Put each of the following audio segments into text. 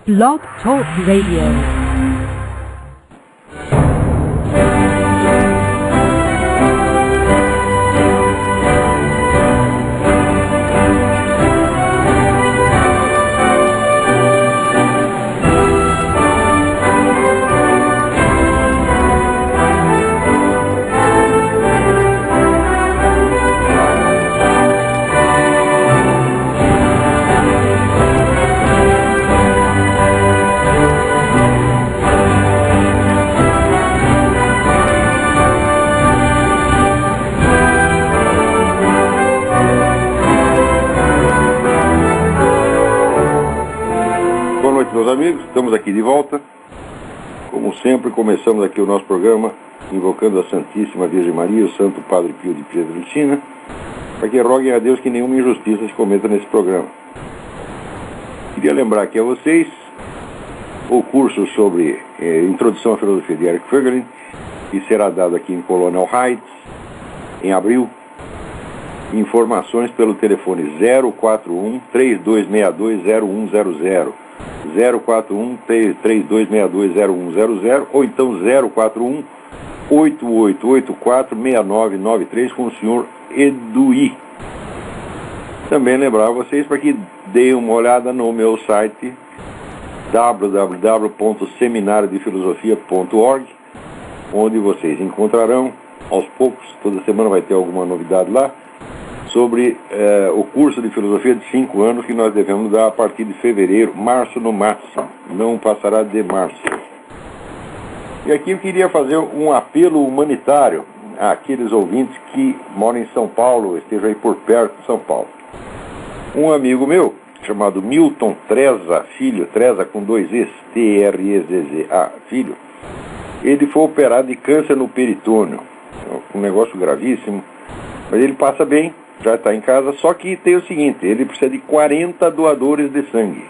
Blog Talk Radio. Meus amigos, estamos aqui de volta. Como sempre, começamos aqui o nosso programa invocando a Santíssima Virgem Maria, o Santo Padre Pio de Pietrelcina, para que roguem a Deus que nenhuma injustiça se cometa nesse programa. Queria lembrar aqui a vocês o curso sobre Introdução à Filosofia de Eric Voegelin, que será dado aqui em Colonial Heights, em abril. Informações pelo telefone 041-3262-0100. 041-3262-0100 ou então 041-8884-6993 com o senhor Eduí. Também lembrar vocês para que deem uma olhada no meu site www.seminariodefilosofia.org, onde vocês encontrarão aos poucos, toda semana vai ter alguma novidade lá, sobre o curso de filosofia de 5 anos que nós devemos dar a partir de fevereiro, março no máximo, não passará de março. E aqui eu queria fazer um apelo humanitário àqueles ouvintes que moram em São Paulo, estejam aí por perto de São Paulo. Um amigo meu, chamado Milton Treza Filho, Treza com 2 Es, T-R-E-Z-Z-A, Filho, ele foi operado de câncer no peritônio, um negócio gravíssimo, mas ele passa bem, já está em casa, só que tem o seguinte, ele precisa de 40 doadores de sangue.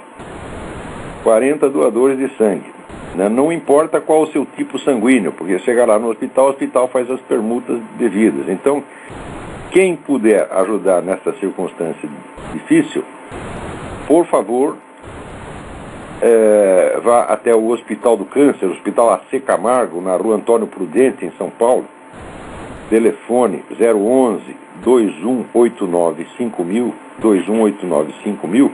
40 doadores de sangue. Né? Não importa qual o seu tipo sanguíneo, porque chegar lá no hospital, o hospital faz as permutas devidas. Então, quem puder ajudar nessa circunstância difícil, por favor, vá até o Hospital do Câncer, o Hospital AC Camargo, na Rua Antônio Prudente, em São Paulo. Telefone 011-2189-5000, 2189-5000,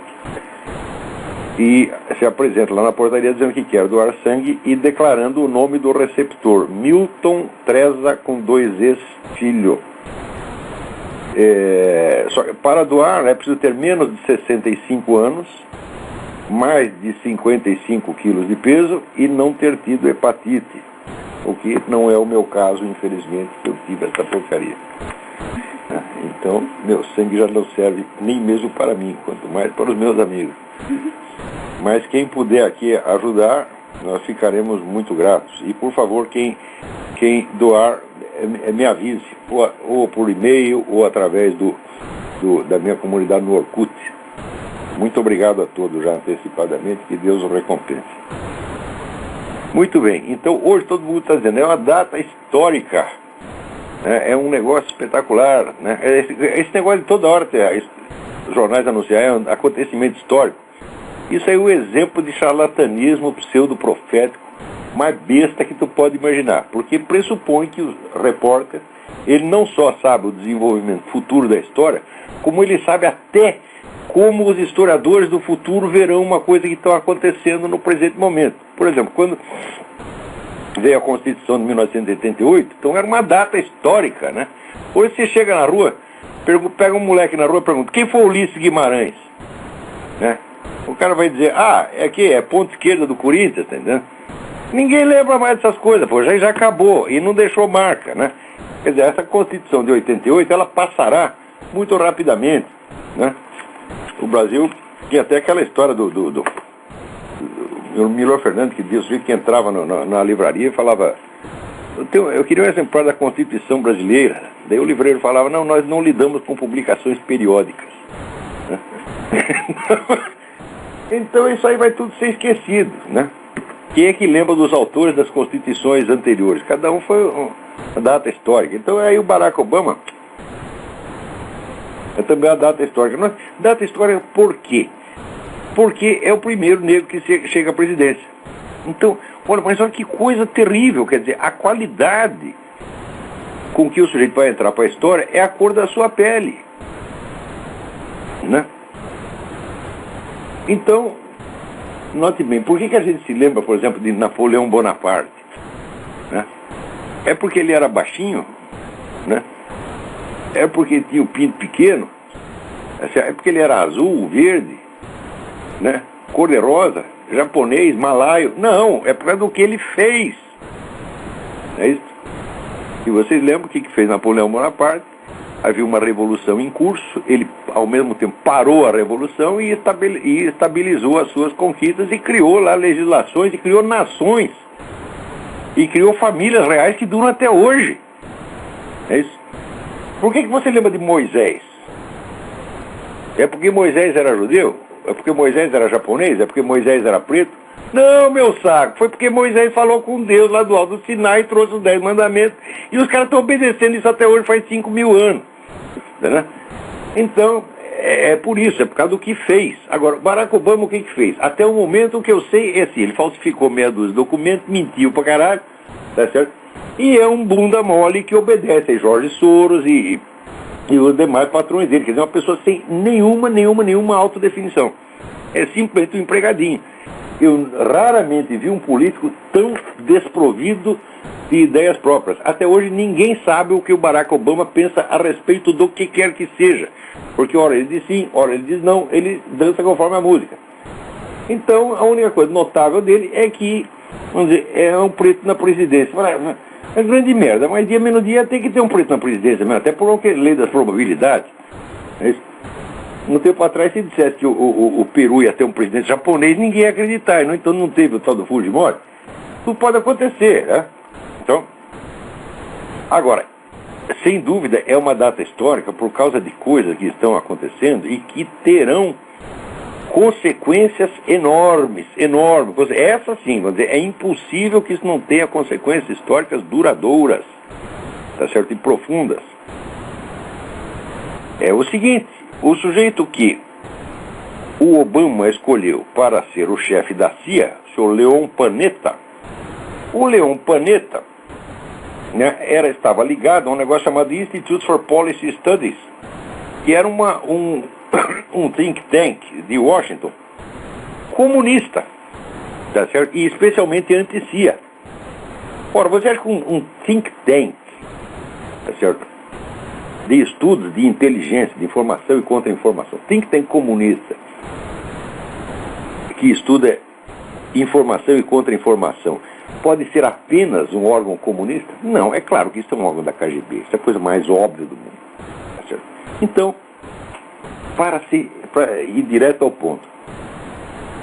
e se apresenta lá na portaria dizendo que quer doar sangue e declarando o nome do receptor, Milton Treza com 2 Es Filho. Para doar é preciso ter menos de 65 anos, mais de 55 quilos de peso e não ter tido hepatite. O que não é o meu caso, infelizmente, que eu tive essa porcaria. Então, meu sangue já não serve nem mesmo para mim, quanto mais para os meus amigos. Mas quem puder aqui ajudar, nós ficaremos muito gratos. E, por favor, quem doar, me avise, ou por e-mail, ou através da minha comunidade no Orkut. Muito obrigado a todos já antecipadamente, que Deus os recompense. Muito bem, então hoje todo mundo está dizendo, é uma data histórica, né? É um negócio espetacular, né? Esse negócio de toda hora ter os jornais anunciar é um acontecimento histórico. Isso é o exemplo de charlatanismo pseudo-profético mais besta que tu pode imaginar, porque pressupõe que o repórter, ele não só sabe o desenvolvimento futuro da história, como ele sabe até como os historiadores do futuro verão uma coisa que está acontecendo no presente momento. Por exemplo, quando veio a Constituição de 1988, então era uma data histórica, né? Hoje você chega na rua, pega um moleque na rua e pergunta, quem foi Ulisses Guimarães? Né? O cara vai dizer, é ponta esquerda do Corinthians, tá entendendo? Ninguém lembra mais dessas coisas, pô, já acabou e não deixou marca, né? Quer dizer, essa Constituição de 88, ela passará muito rapidamente, né? O Brasil tinha até aquela história do Milor Fernandes, que dizia que entrava na livraria e falava, eu queria um exemplar da Constituição brasileira. Daí o livreiro falava, não, nós não lidamos com publicações periódicas. Então isso aí vai tudo ser esquecido, né? Quem é que lembra dos autores das constituições anteriores? Cada um foi uma data histórica. Então aí o Barack Obama é também a data histórica. Data histórica por quê? porque é o primeiro negro que chega à presidência. Então, olha, mas olha que coisa terrível, quer dizer, a qualidade com que o sujeito vai entrar para a história é a cor da sua pele, né? Então, note bem, por que a gente se lembra, por exemplo, de Napoleão Bonaparte, né? É porque ele era baixinho, né? É porque tinha o pinto pequeno, é porque ele era azul, verde, né? Cor-de-rosa, japonês, malaio. Não, é por causa do que ele fez. É isso. E vocês lembram o que fez Napoleão Bonaparte? Havia uma revolução em curso, ele ao mesmo tempo parou a revolução e estabilizou as suas conquistas e criou lá legislações, e criou nações, e criou famílias reais que duram até hoje. É isso. Por que você lembra de Moisés? É porque Moisés era judeu? É porque Moisés era japonês? É porque Moisés era preto? Não, meu saco, foi porque Moisés falou com Deus lá do alto do Sinai e trouxe os 10 mandamentos, e os caras estão obedecendo isso até hoje, faz 5.000 anos. Né? Então, é por isso, é por causa do que fez. Agora, Barack Obama o que fez? Até o momento o que eu sei é assim, ele falsificou meia dúzia de documentos, mentiu pra caralho, tá certo? E é um bunda mole que obedece a Jorge Soros e os demais patrões dele, quer dizer, uma pessoa sem nenhuma autodefinição. É simplesmente um empregadinho. Eu raramente vi um político tão desprovido de ideias próprias. Até hoje ninguém sabe o que o Barack Obama pensa a respeito do que quer que seja. Porque ora ele diz sim, ora ele diz não, ele dança conforme a música. Então a única coisa notável dele é que, vamos dizer, é um preto na presidência. É grande merda, mas dia menos dia tem que ter um preto na presidência mesmo, até por uma lei das probabilidades. É isso. Um tempo atrás, se dissesse que o Peru ia ter um presidente japonês, ninguém ia acreditar. Então não teve o tal do Fujimori. Tudo pode acontecer, né? Então, agora, sem dúvida, é uma data histórica por causa de coisas que estão acontecendo e que terão consequências enormes. Essa sim, vamos dizer, é impossível que isso não tenha consequências históricas duradouras, tá certo? E profundas. É o seguinte, o sujeito que o Obama escolheu para ser o chefe da CIA, o senhor Leon Panetta, o Leon Panetta, né, estava ligado a um negócio chamado Institute for Policy Studies, que era um think tank de Washington, comunista, tá certo? E especialmente anti-CIA. Ora, você acha que um think tank, tá certo, de estudos de inteligência, de informação e contra-informação, think tank comunista, que estuda informação e contra-informação, pode ser apenas um órgão comunista? Não, é claro que isso é um órgão da KGB, isso é a coisa mais óbvia do mundo, tá certo? Então, para ir direto ao ponto,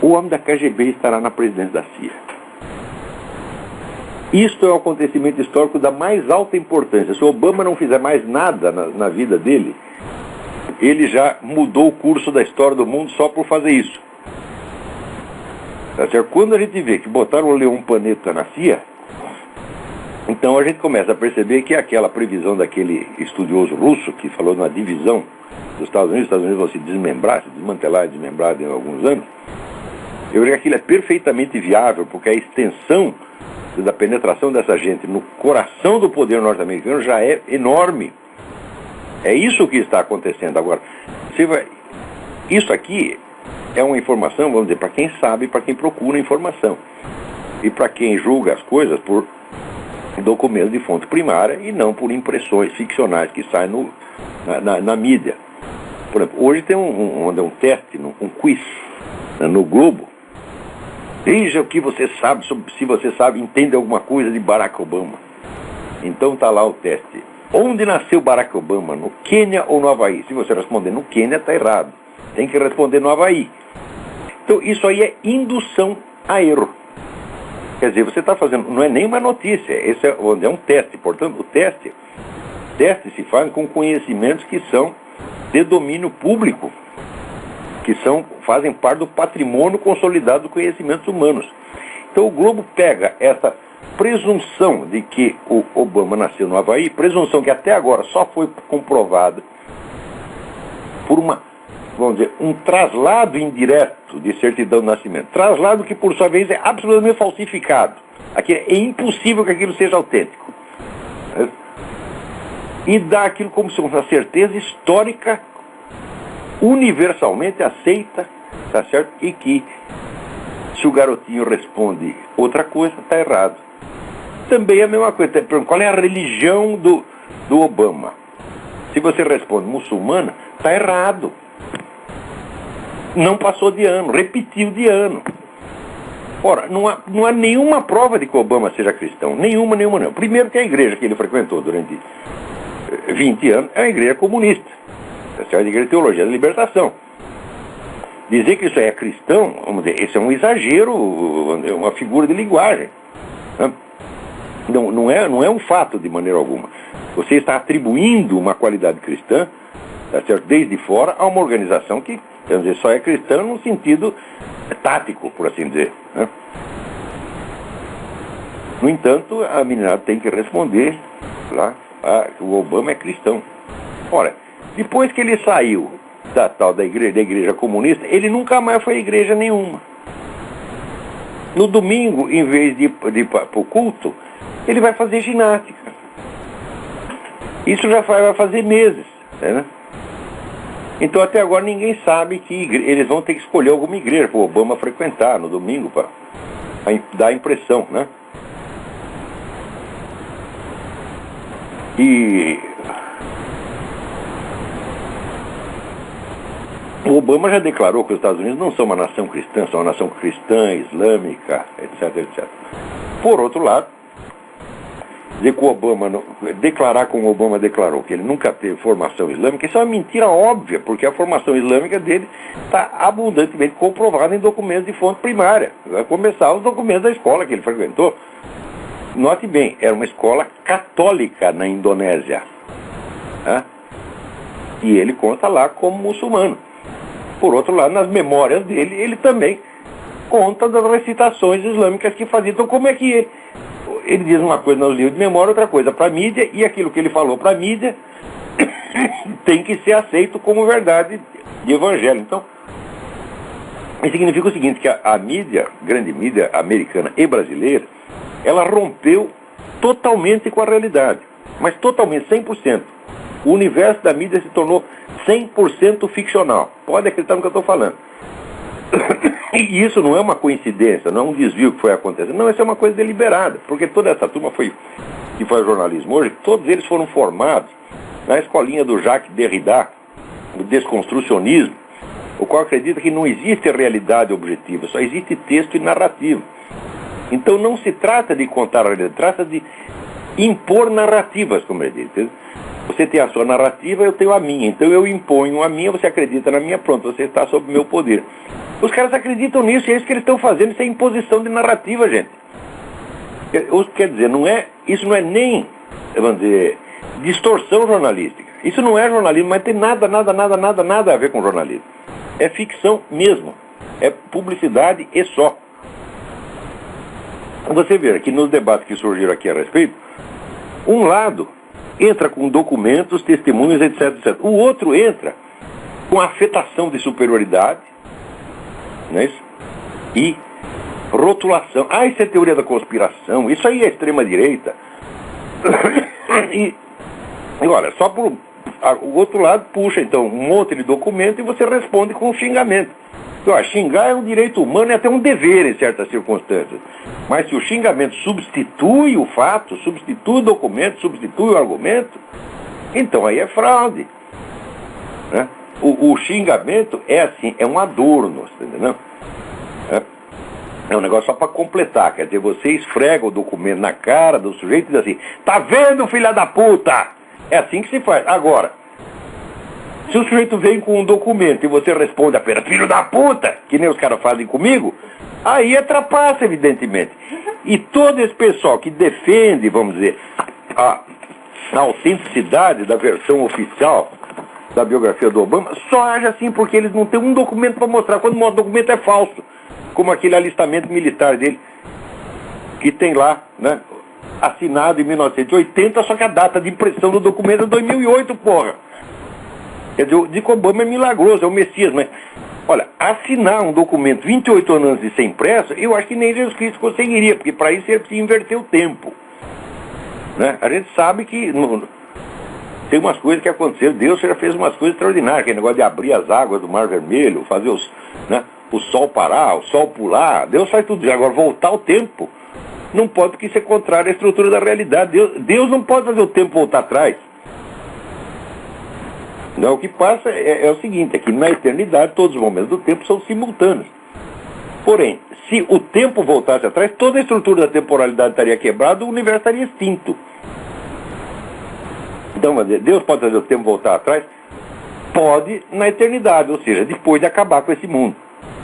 o homem da KGB estará na presidência da CIA. Isto é um acontecimento histórico da mais alta importância. Se o Obama não fizer mais nada na vida dele, ele já mudou o curso da história do mundo só por fazer isso. Tá certo? Quando a gente vê que botaram o Leon Panetta na CIA, então a gente começa a perceber que aquela previsão daquele estudioso russo que falou na divisão dos Estados Unidos vão se desmembrar, se desmantelar e desmembrar em alguns anos, eu vejo que aquilo é perfeitamente viável, porque a extensão da penetração dessa gente no coração do poder norte-americano já é enorme. É isso que está acontecendo agora. Isso aqui é uma informação, vamos dizer, para quem sabe, para quem procura informação. E para quem julga as coisas por documentos de fonte primária e não por impressões ficcionais que saem na mídia. Por exemplo, hoje tem um teste, um quiz no Globo. Veja o que você sabe, se você sabe, entende alguma coisa de Barack Obama. Então está lá o teste. Onde nasceu Barack Obama? No Quênia ou no Havaí? Se você responder no Quênia, está errado. Tem que responder no Havaí. Então isso aí é indução a erro. Quer dizer, você está fazendo, não é nem uma notícia, esse é um teste. Portanto, o teste se faz com conhecimentos que são de domínio público, que fazem parte do patrimônio consolidado dos conhecimentos humanos. Então o Globo pega essa presunção de que o Obama nasceu no Havaí, presunção que até agora só foi comprovada por vamos dizer, um traslado indireto foto de certidão de nascimento, traslado que por sua vez é absolutamente falsificado. Aqui é impossível que aquilo seja autêntico. E dá aquilo como se fosse uma certeza histórica, universalmente aceita, tá certo? E que, se o garotinho responde outra coisa, está errado. Também é a mesma coisa. Qual é a religião do Obama? Se você responde muçulmana, está errado. Não passou de ano, repetiu de ano. Ora, não há nenhuma prova de que o Obama seja cristão. Nenhuma. Primeiro que a igreja que ele frequentou durante 20 anos é a igreja comunista. Essa é a igreja de teologia da libertação. Dizer que isso é cristão, vamos dizer, isso é um exagero, uma figura de linguagem. Não é um fato de maneira alguma. Você está atribuindo uma qualidade cristã, tá certo, desde fora, a uma organização que, vamos dizer, só é cristã no sentido tático, por assim dizer. No entanto, a meninada tem que responder lá que o Obama é cristão. Ora, depois que ele saiu da igreja comunista, ele nunca mais foi a igreja nenhuma. No domingo, em vez de ir para o culto, ele vai fazer ginástica. Isso já vai fazer meses, né? Então até agora ninguém sabe que eles vão ter que escolher alguma igreja para o Obama frequentar no domingo, para dar a impressão, né? E o Obama já declarou que os Estados Unidos não são uma nação cristã, são uma nação cristã, islâmica, etc. Por outro lado, declarar como o Obama declarou que ele nunca teve formação islâmica, isso é uma mentira óbvia, porque a formação islâmica dele está abundantemente comprovada em documentos de fonte primária. Vai começar os documentos da escola que ele frequentou. Note bem, era uma escola católica na Indonésia. E ele conta lá como muçulmano. Por outro lado, nas memórias dele, ele também conta das recitações islâmicas que fazia. Então, como é que ele diz uma coisa nos livros de memória, outra coisa para a mídia, e aquilo que ele falou para a mídia tem que ser aceito como verdade de evangelho. Então, isso significa o seguinte, que a mídia, grande mídia americana e brasileira, ela rompeu totalmente com a realidade, mas totalmente, 100%. O universo da mídia se tornou 100% ficcional. Pode acreditar no que eu estou falando. E isso não é uma coincidência, não é um desvio que foi acontecendo. Não, isso é uma coisa deliberada, porque toda essa turma que faz jornalismo hoje, todos eles foram formados na escolinha do Jacques Derrida, o desconstrucionismo, o qual acredita que não existe realidade objetiva, só existe texto e narrativa. Então não se trata de contar a realidade, trata de impor narrativas, como ele diz. Você tem a sua narrativa, eu tenho a minha. Então eu imponho a minha, você acredita na minha, pronto, você está sob o meu poder. Os caras acreditam nisso, e é isso que eles estão fazendo, isso é imposição de narrativa, gente. Quer dizer, isso não é nem, vamos dizer, distorção jornalística. Isso não é jornalismo, mas tem nada a ver com jornalismo. É ficção mesmo. É publicidade e só. Você vê que nos debates que surgiram aqui a respeito, um lado entra com documentos, testemunhos, etc. O outro entra com afetação de superioridade, não é isso? E rotulação. Isso é teoria da conspiração, isso aí é extrema-direita. E olha, o outro lado puxa, então, um monte de documento e você responde com xingamento. Então, xingar é um direito humano e até um dever em certas circunstâncias. Mas se o xingamento substitui o fato, substitui o documento, substitui o argumento, então aí é fraude. Né? O xingamento é assim, é um adorno, entendeu? É um negócio só para completar, quer dizer, você esfrega o documento na cara do sujeito e diz assim, tá vendo, filha da puta? É assim que se faz. Agora, se o sujeito vem com um documento e você responde apenas, filho da puta, que nem os caras fazem comigo, aí é trapaça, evidentemente. E todo esse pessoal que defende, vamos dizer, a autenticidade da versão oficial da biografia do Obama, só age assim porque eles não têm um documento para mostrar, quando o documento é falso, como aquele alistamento militar dele, que tem lá, né, assinado em 1980, só que a data de impressão do documento é 2008, porra. Quer dizer, o Obama é milagroso, é o Messias, mas, olha, assinar um documento 28 anos antes de ser impresso, eu acho que nem Jesus Cristo conseguiria, porque para isso ele precisa inverter o tempo. Né? A gente sabe que tem umas coisas que aconteceram, Deus já fez umas coisas extraordinárias, aquele negócio de abrir as águas do Mar Vermelho, fazer o sol parar, o sol pular, Deus faz tudo isso. Agora, voltar o tempo, não pode, porque isso é contrário à estrutura da realidade. Deus não pode fazer o tempo voltar atrás. Não, o que passa é o seguinte, é que na eternidade todos os momentos do tempo são simultâneos. Porém, se o tempo voltasse atrás, toda a estrutura da temporalidade estaria quebrada, o universo estaria extinto. Então, Deus pode fazer o tempo voltar atrás? Pode na eternidade, ou seja, depois de acabar com esse mundo.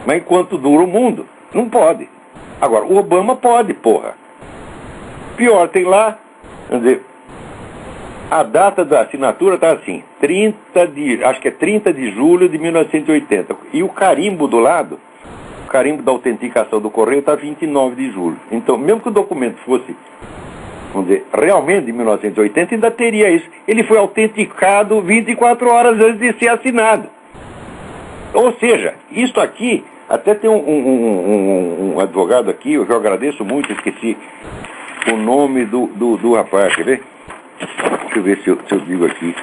Mas enquanto dura o mundo, não pode. Agora, o Obama pode, porra. Pior, tem lá, vamos dizer, a data da assinatura está assim, acho que é 30 de julho de 1980. E o carimbo do lado, o carimbo da autenticação do correio está 29 de julho. Então, mesmo que o documento fosse, vamos dizer, realmente de 1980, ainda teria isso. Ele foi autenticado 24 horas antes de ser assinado. Ou seja, isto aqui, até tem um advogado aqui, eu agradeço muito, esqueci o nome do rapaz, quer ver? Deixa eu ver se eu digo aqui.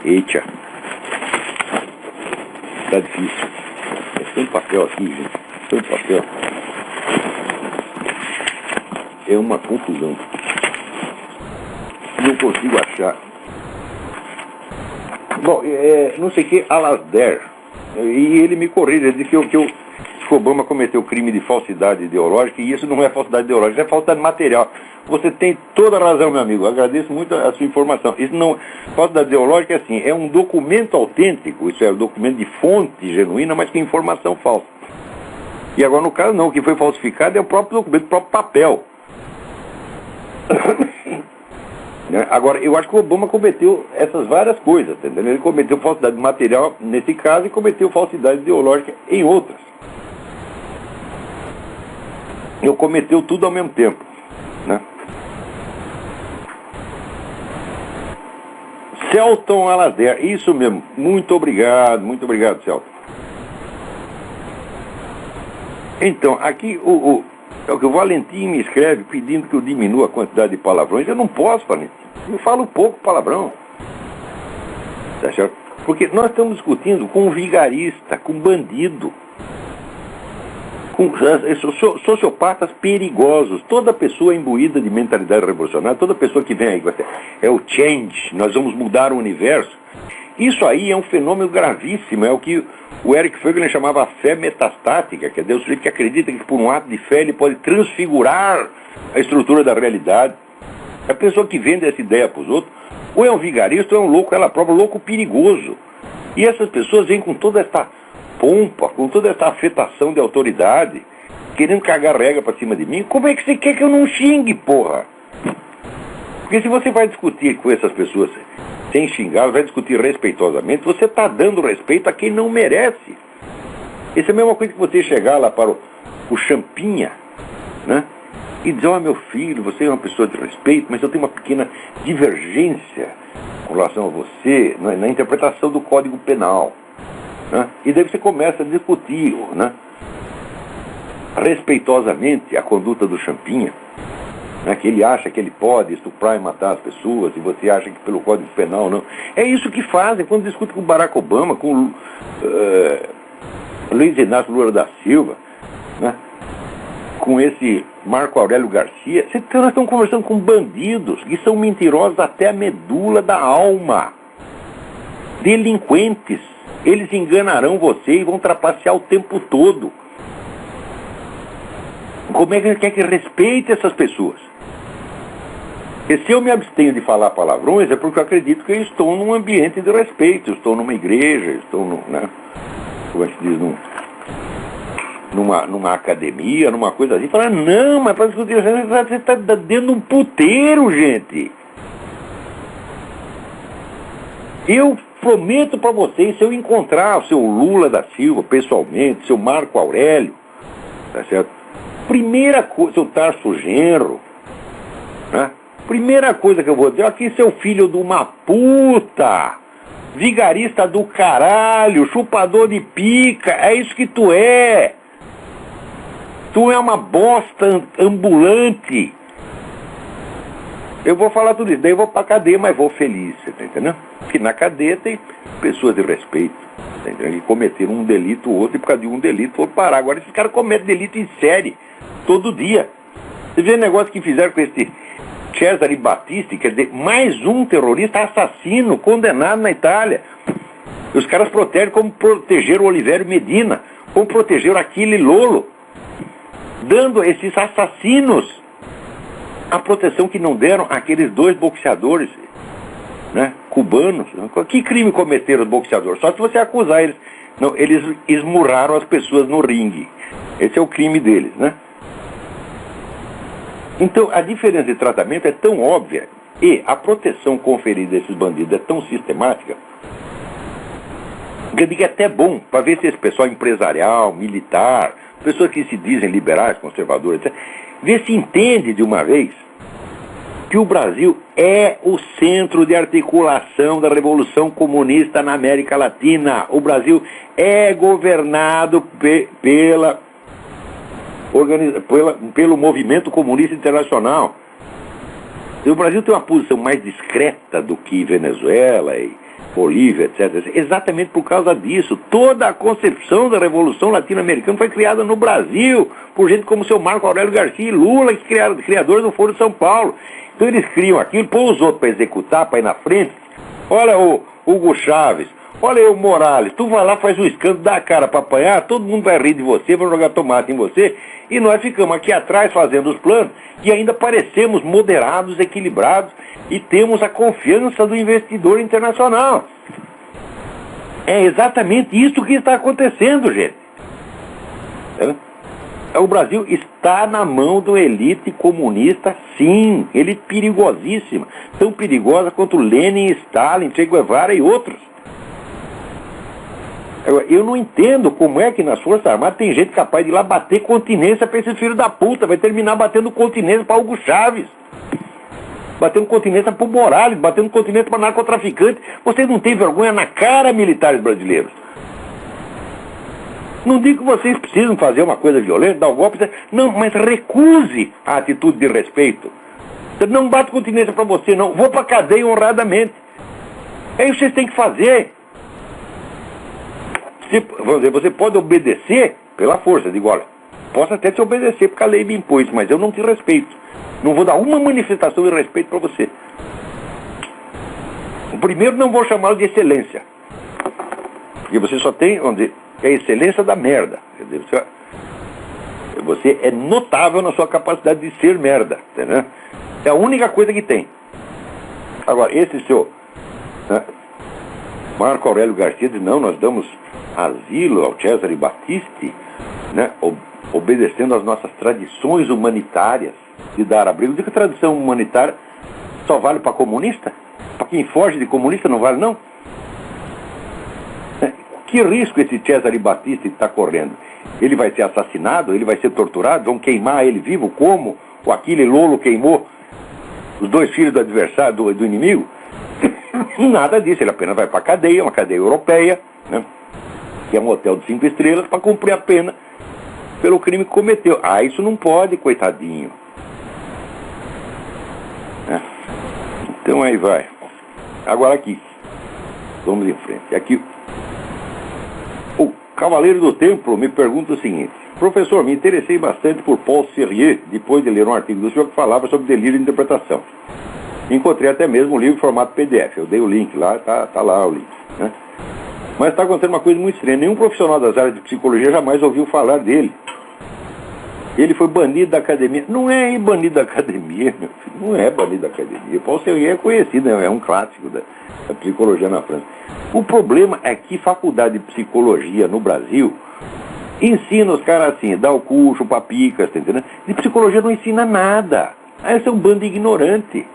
Eita. Tá difícil. Tem papel aqui, gente. Tem papel. É uma confusão. Não consigo achar. Bom, não sei o que, Alasdair. E ele me corrige, ele disse que o Obama cometeu crime de falsidade ideológica, e isso não é falsidade ideológica, é falsidade material. Você tem toda a razão, meu amigo, eu agradeço muito a sua informação. Isso não, falsidade ideológica é assim, é um documento autêntico, isso é um documento de fonte genuína, mas com informação falsa. E agora, no caso, não, o que foi falsificado é o próprio documento, o próprio papel. Agora, eu acho que o Obama cometeu essas várias coisas, entendeu? Ele cometeu falsidade material nesse caso e cometeu falsidade ideológica em outras. Ele cometeu tudo ao mesmo tempo, né? Celton Alasdair, isso mesmo, muito obrigado, Celton. Então, aqui o Valentim me escreve pedindo que eu diminua a quantidade de palavrões. Eu não posso, Valentim, eu falo pouco palavrão, tá certo? Porque nós estamos discutindo com um vigarista, com um bandido, com sociopatas perigosos. Toda pessoa imbuída de mentalidade revolucionária, toda pessoa que vem aí, é o change, nós vamos mudar o universo. Isso aí é um fenômeno gravíssimo, é o que o Eric Fögelen chamava a fé metastática, que é Deus que acredita que por um ato de fé ele pode transfigurar a estrutura da realidade. A pessoa que vende essa ideia para os outros, ou é um vigarista, ou é um louco, ela própria, louco perigoso. E essas pessoas vêm com toda essa pompa, com toda essa afetação de autoridade, querendo cagar regra pra cima de mim. Como é que você quer que eu não xingue, porra? Porque se você vai discutir com essas pessoas sem xingar, vai discutir respeitosamente, você está dando respeito a quem não merece. Isso é a mesma coisa que você chegar lá para o Champinha, né? E dizer, meu filho, você é uma pessoa de respeito, mas eu tenho uma pequena divergência com relação a você na interpretação do Código Penal. Né? E daí você começa a discutir, né, respeitosamente a conduta do Champinha, né, que ele acha que ele pode estuprar e matar as pessoas, e você acha que pelo Código Penal não. É isso que fazem quando discutem com o Barack Obama, com o Luiz Inácio Lula da Silva, né, com esse Marco Aurélio Garcia. Nós estamos conversando com bandidos que são mentirosos até a medula da alma, delinquentes. Eles enganarão você e vão trapacear o tempo todo. Como é que ele quer que respeite essas pessoas? Porque se eu me abstenho de falar palavrões, é porque eu acredito que eu estou num ambiente de respeito. Eu estou numa igreja, estou né, como é que se diz, numa academia, numa coisa assim. Fala, não, mas para discutir, você está dentro de um puteiro, gente. Eu prometo para vocês, se eu encontrar o seu Lula da Silva pessoalmente, seu Marco Aurélio, tá certo? Primeira coisa, seu Tarso Genro, né? Primeira coisa que eu vou dizer, aqui seu filho de uma puta, Vigarista do caralho, chupador de pica, é isso que tu é. Tu é uma bosta ambulante. Eu vou falar tudo isso, daí eu vou pra cadeia, mas vou feliz, você tá entendendo? Porque na cadeia tem pessoas de respeito, tá entendendo? Que cometeram um delito ou outro, e por causa de um delito foram parar. Agora esses caras cometem delito em série, todo dia. Você vê o negócio que fizeram com esse Cesare Battisti, quer dizer, mais um terrorista assassino condenado na Itália. Os caras protegem como protegeram o Oliveira Medina, como protegeram Achille Lolo, dando a esses assassinos a proteção que não deram àqueles dois boxeadores, né, cubanos. Que crime cometeram os boxeadores? Só se você acusar eles. Não, eles esmurraram as pessoas no ringue. Esse é o crime deles, né? Então, a diferença de tratamento é tão óbvia e a proteção conferida a esses bandidos é tão sistemática que eu digo que é até bom para ver se esse pessoal empresarial, militar, pessoas que se dizem liberais, conservadores, etc., ver se entende de uma vez que o Brasil é o centro de articulação da Revolução Comunista na América Latina. O Brasil é governado pelo movimento comunista internacional. E o Brasil tem uma posição mais discreta do que Venezuela e Bolívia, etc. Exatamente por causa disso. Toda a concepção da Revolução Latino-Americana foi criada no Brasil, por gente como o seu Marco Aurélio Garcia e Lula, que criadores do Foro de São Paulo. Então eles criam aquilo, põem os outros para executar, para ir na frente. Olha o Hugo Chávez, olha aí o Morales, tu vai lá, faz um escândalo, dá a cara para apanhar, todo mundo vai rir de você, vai jogar tomate em você, e nós ficamos aqui atrás fazendo os planos, e ainda parecemos moderados, equilibrados, e temos a confiança do investidor internacional. É exatamente isso que está acontecendo, gente. O Brasil está na mão do elite comunista, sim. Elite perigosíssima. Tão perigosa quanto Lenin, Stalin, Che Guevara e outros. Eu não entendo como é que nas Forças Armadas tem gente capaz de ir lá bater continência para esses filhos da puta. Vai terminar batendo continência para Hugo Chávez. Batendo continência para o Morales, batendo continência para narcotraficante. Vocês não têm vergonha na cara, militares brasileiros. Não digo que vocês precisam fazer uma coisa violenta, dar um golpe. Não, mas recuse a atitude de respeito. Não bato continência para você, não. Vou para a cadeia honradamente. É isso que vocês têm que fazer. Vamos dizer, você pode obedecer pela força. Digo, olha, posso até te obedecer porque a lei me impôs, mas eu não te respeito. Não vou dar uma manifestação de respeito para você. O primeiro, não vou chamá-lo de excelência. Porque você só tem, vamos dizer, é a excelência da merda. Quer dizer, você é notável na sua capacidade de ser merda. Entendeu? É a única coisa que tem. Agora, esse seu, né, Marco Aurélio Garcia diz, não, nós damos asilo ao Cesare Battisti, né, obedecendo às nossas tradições humanitárias de dar abrigo. Diz que a tradição humanitária só vale para comunista? Para quem foge de comunista não vale, não? Que risco esse Cesare Battisti está correndo? Ele vai ser assassinado? Ele vai ser torturado? Vão queimar ele vivo? Como o Achille Lolo queimou os dois filhos do adversário, do inimigo? Nada disso. Ele apenas vai para a cadeia, uma cadeia europeia, né, que é um hotel de 5 estrelas, para cumprir a pena pelo crime que cometeu. Ah, isso não pode, coitadinho. Então aí vai. Agora aqui. Vamos em frente. Aqui. O Cavaleiro do Templo me pergunta o seguinte: professor, me interessei bastante por Paul Sérieux, depois de ler um artigo do senhor que falava sobre delírio de interpretação. Encontrei até mesmo um livro em formato PDF. Eu dei o link lá, tá lá o link, né? Mas está acontecendo uma coisa muito estranha. Nenhum profissional das áreas de psicologia jamais ouviu falar dele. Ele foi banido da academia. Não é banido da academia, meu filho. Não é banido da academia. Paul Sérieux é conhecido, é um clássico da psicologia na França. O problema é que faculdade de psicologia no Brasil ensina os caras assim, dá o curso para picas, tá entendendo? De psicologia não ensina nada. Esse é um bando ignorante.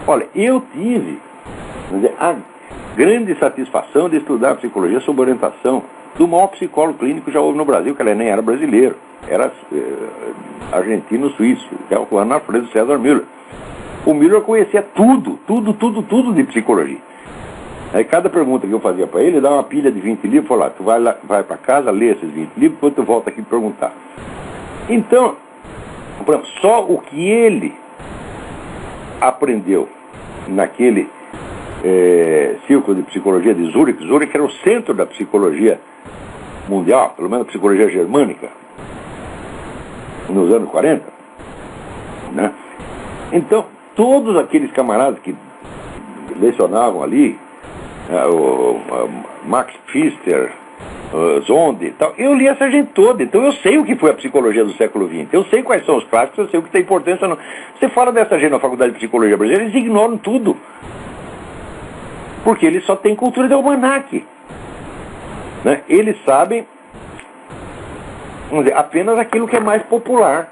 Olha, eu tive, vamos dizer, a grande satisfação de estudar psicologia sob orientação do maior psicólogo clínico que já houve no Brasil, que ele nem era brasileiro, era argentino-suíço, que é o Juan Alfredo César Müller. O Müller conhecia tudo de psicologia. Aí cada pergunta que eu fazia para ele, dava uma pilha de 20 livros, falou, tu vai para casa, lê esses 20 livros, depois tu volta aqui perguntar. Então, só o que ele aprendeu naquele círculo de psicologia de Zurique era o centro da psicologia mundial, pelo menos a psicologia germânica, nos anos 40, né? Então, todos aqueles camaradas que lecionavam ali, o Max Pfister, Zonde e tal, eu li essa gente toda, então eu sei o que foi a psicologia do século XX, eu sei quais são os clássicos, eu sei o que tem importância. Você fala dessa gente na Faculdade de Psicologia Brasileira, eles ignoram tudo, porque eles só têm cultura de almanaque, né? Eles sabem, vamos dizer, apenas aquilo que é mais popular,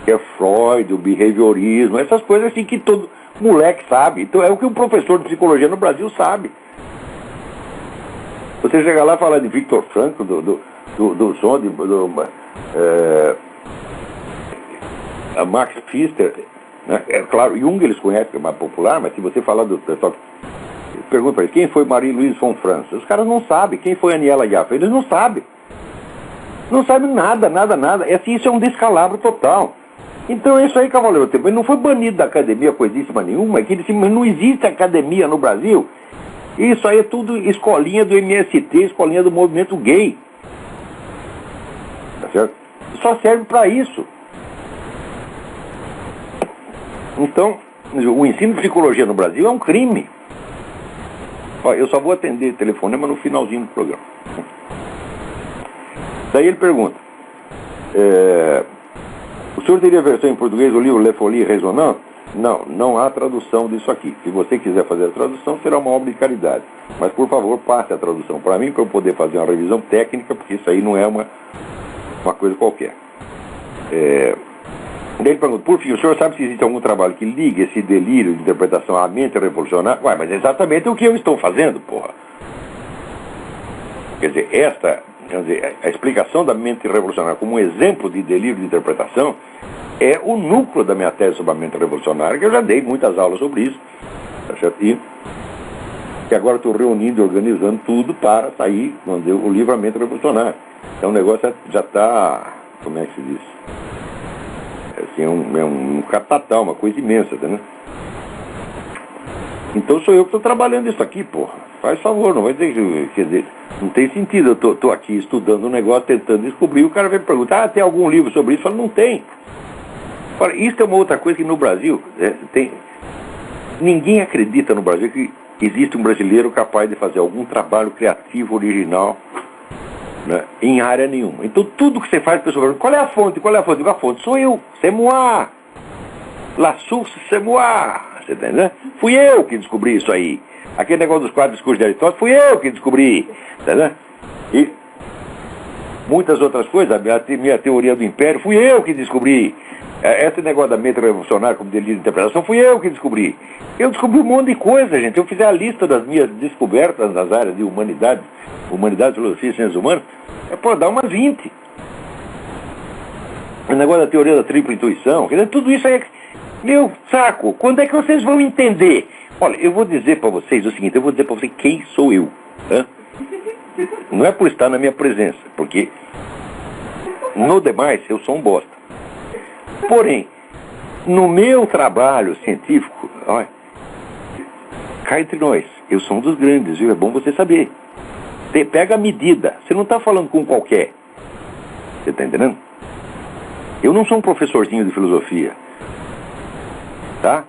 que é Freud, o behaviorismo, essas coisas assim que todo moleque sabe. Então é o que um professor de psicologia no Brasil sabe. Você chega lá e fala de Viktor Frankl, do Zonde, a Max Pfister, né? É claro, Jung eles conhecem, que é mais popular, mas se você falar do pessoal, pergunta para eles, quem foi Marie-Louise von Franz? Os caras não sabem. Quem foi Aniela Jaffe? Eles não sabem. Não sabem nada. Isso é um descalabro total. Então é isso aí, Cavaleiro do Tempo. Ele não foi banido da academia coisíssima nenhuma, é que ele disse, mas não existe academia no Brasil. Isso aí é tudo escolinha do MST, escolinha do movimento gay. Tá certo? Só serve para isso. Então, o ensino de psicologia no Brasil é um crime. Ó, eu só vou atender telefonema no finalzinho do programa. Daí ele pergunta, o senhor teria versão em português do livro Le Folie Raisonnante? Não há tradução disso aqui. Se você quiser fazer a tradução, será uma obra de caridade. Mas, por favor, passe a tradução para mim, para eu poder fazer uma revisão técnica, porque isso aí não é uma coisa qualquer. Daí ele pergunta, por fim, o senhor sabe se existe algum trabalho que ligue esse delírio de interpretação à mente revolucionária? Ué, mas é exatamente o que eu estou fazendo, porra. Quer dizer, a explicação da mente revolucionária como um exemplo de delírio de interpretação é o núcleo da minha tese sobre a mente revolucionária, que eu já dei muitas aulas sobre isso, tá certo? E que agora estou reunindo e organizando tudo para sair, vamos dizer, o livro A Mente Revolucionária. Então o negócio já está, como é que se diz? Assim, é um catatal, uma coisa imensa, né? Então sou eu que estou trabalhando isso aqui, porra. Faz favor, não vai dizer que, quer dizer, não tem sentido, eu estou aqui estudando um negócio, tentando descobrir, o cara vem perguntar, tem algum livro sobre isso? Eu falo, não tem. Ora, isso é uma outra coisa que no Brasil, ninguém acredita no Brasil que existe um brasileiro capaz de fazer algum trabalho criativo, original, né, em área nenhuma. Então tudo que você faz, a pessoa pergunta, qual é a fonte? A fonte sou eu, c'est moi. La source, c'est moi. Você entende, né? Fui eu que descobri isso aí. Aquele negócio dos 4 discursos de Aristóteles, fui eu que descobri. Entende? E muitas outras coisas, a minha teoria do império, fui eu que descobri. Esse negócio da mente revolucionária como delírio de interpretação, fui eu que descobri. Eu descobri um monte de coisa, gente. Eu fiz a lista das minhas descobertas nas áreas de humanidade, filosofia e ciências humanas, dá umas 20. O negócio da teoria da tripla intuição, quer dizer, tudo isso aí é... Meu saco, quando é que vocês vão entender? Olha, eu vou dizer para vocês o seguinte, eu vou dizer para vocês quem sou eu. Né? Não é por estar na minha presença, porque no demais eu sou um bosta. Porém, no meu trabalho científico, olha, cá entre nós, eu sou um dos grandes, viu? É bom você saber. Pega a medida, você não está falando com qualquer. Você está entendendo? Eu não sou um professorzinho de filosofia. Tá?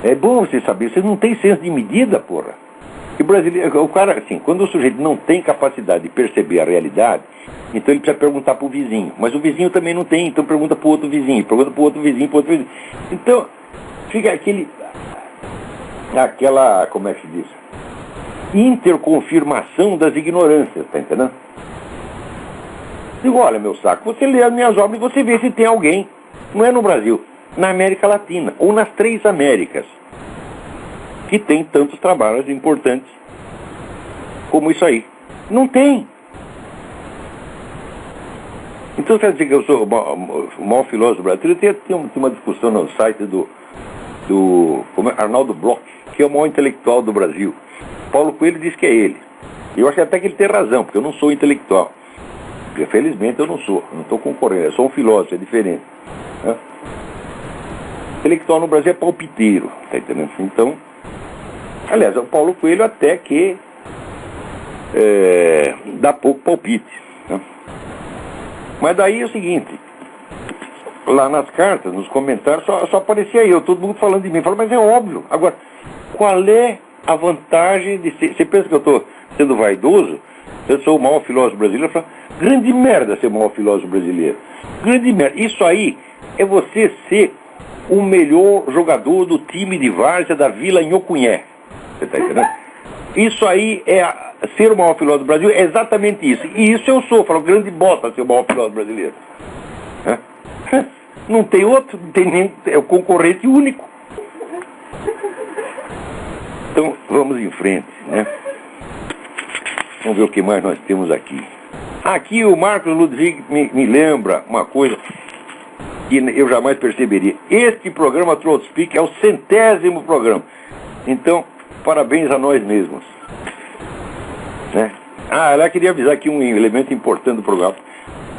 É bom você saber, você não tem senso de medida, porra. E brasileiro, o cara, assim, quando o sujeito não tem capacidade de perceber a realidade, então ele precisa perguntar pro vizinho. Mas o vizinho também não tem, então pergunta pro outro vizinho, pergunta pro outro vizinho, pro outro vizinho. Então, fica aquela, como é que se diz? Interconfirmação das ignorâncias, tá entendendo? Digo, olha, meu saco, você lê as minhas obras e você vê se tem alguém, não é no Brasil, na América Latina, ou nas 3 Américas, que tem tantos trabalhos importantes como isso aí. Não tem. Então, quer dizer que eu sou o maior filósofo brasileiro? Tem uma discussão no site do Arnaldo Bloch, que é o maior intelectual do Brasil. Paulo Coelho diz que é ele. Eu acho até que ele tem razão, porque eu não sou intelectual. Porque, felizmente eu não estou concorrendo, eu sou um filósofo, é diferente. Né? Intelectual no Brasil é palpiteiro, tá entendendo? Então, aliás, o Paulo Coelho até que dá pouco palpite. Né? Mas daí é o seguinte, lá nas cartas, nos comentários, só aparecia eu, todo mundo falando de mim. Fala, mas é óbvio. Agora, qual é a vantagem de ser... Você pensa que eu estou sendo vaidoso? Eu sou o maior filósofo brasileiro. Eu falo, grande merda ser o maior filósofo brasileiro. Grande merda. Isso aí é você ser o melhor jogador do time de várzea da Vila Inhokunhé. Você está entendendo? Isso aí ser o maior filósofo do Brasil é exatamente isso. E isso eu sou. Falo, grande bosta ser o maior filósofo brasileiro. Não tem outro, não tem nem... É o concorrente único. Então, vamos em frente, né? Vamos ver o que mais nós temos aqui. Aqui o Marcos Ludwig me lembra uma coisa que eu jamais perceberia. Este programa Troll Speak é o 100º programa. Então, parabéns a nós mesmos. Né? Ela queria avisar aqui um elemento importante do programa.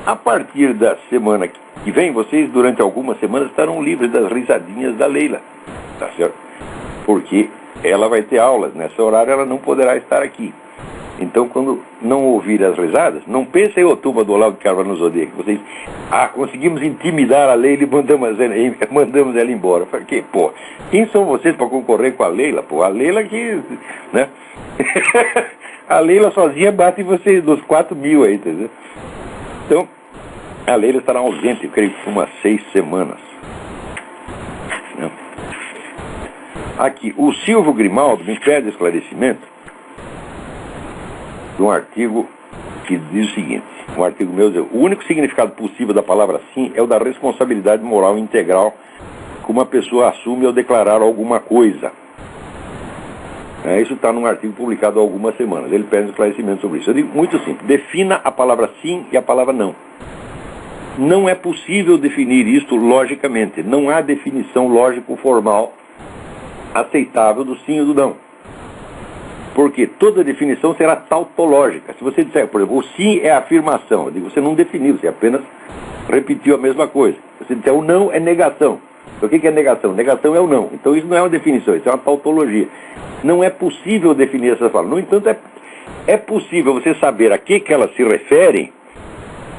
A partir da semana que vem, vocês, durante algumas semanas, estarão livres das risadinhas da Leila. Tá certo? Porque ela vai ter aulas. Nesse horário ela não poderá estar aqui. Então, quando não ouvir as risadas, não pensem, ô turma do Olavo de Carvalho nos odeia, que vocês, conseguimos intimidar a Leila e mandamos ela embora. Falei, pô, quem são vocês para concorrer com a Leila? Pô, a Leila que, né? A Leila sozinha bate vocês dos 4 mil aí, entendeu? Então, a Leila estará ausente, eu creio, por umas 6 semanas. Né? Aqui, o Silvio Grimaldo me pede esclarecimento de um artigo que diz o seguinte, um artigo meu diz, o único significado possível da palavra sim é o da responsabilidade moral integral que uma pessoa assume ao declarar alguma coisa. Isso está num artigo publicado há algumas semanas. Ele pede esclarecimento sobre isso. Eu digo muito simples, defina a palavra sim e a palavra não. Não é possível definir isto logicamente. Não há definição lógico-formal aceitável do sim e do não. Porque toda definição será tautológica. Se você disser, por exemplo, o sim é afirmação, eu digo, você não definiu, você apenas repetiu a mesma coisa. Se você disser o não é negação. O que é negação? Negação é o não. Então isso não é uma definição, isso é uma tautologia. Não é possível definir essas palavras. No entanto, é possível você saber a que elas se referem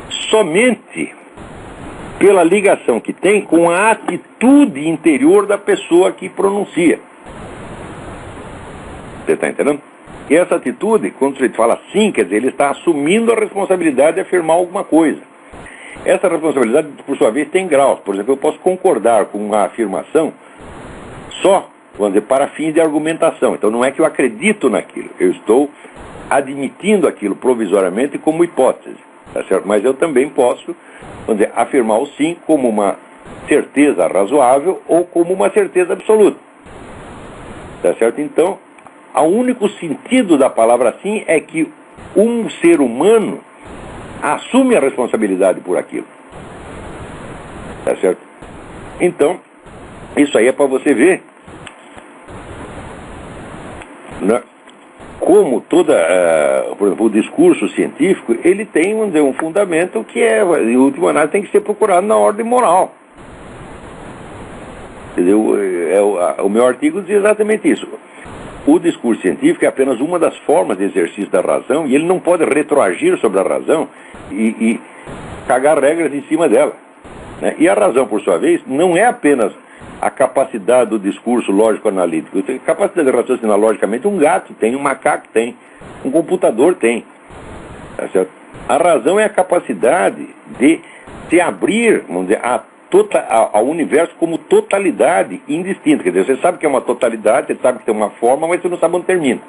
somente pela ligação que tem com a atitude interior da pessoa que pronuncia. Você está entendendo? E essa atitude, quando você fala sim, quer dizer, ele está assumindo a responsabilidade de afirmar alguma coisa. Essa responsabilidade, por sua vez, tem graus. Por exemplo, eu posso concordar com uma afirmação só, vamos dizer, para fins de argumentação. Então não é que eu acredito naquilo, eu estou admitindo aquilo provisoriamente como hipótese. Tá certo? Mas eu também posso, vamos dizer, afirmar o sim como uma certeza razoável ou como uma certeza absoluta. Tá certo? Então, o único sentido da palavra sim é que um ser humano assume a responsabilidade por aquilo. Tá certo? Então, isso aí é para você ver, né, como por exemplo, o discurso científico, ele tem, vamos dizer, um fundamento que em última análise, tem que ser procurado na ordem moral. Entendeu? O meu artigo diz exatamente isso. O discurso científico é apenas uma das formas de exercício da razão e ele não pode retroagir sobre a razão e cagar regras em cima dela. Né? E a razão, por sua vez, não é apenas a capacidade do discurso lógico-analítico. A capacidade de raciocinar logicamente um gato tem, um macaco tem, um computador tem. Tá certo? A razão é a capacidade de se abrir, vamos dizer, ao universo como totalidade indistinta. Quer dizer, você sabe que é uma totalidade, você sabe que tem uma forma, mas você não sabe onde termina.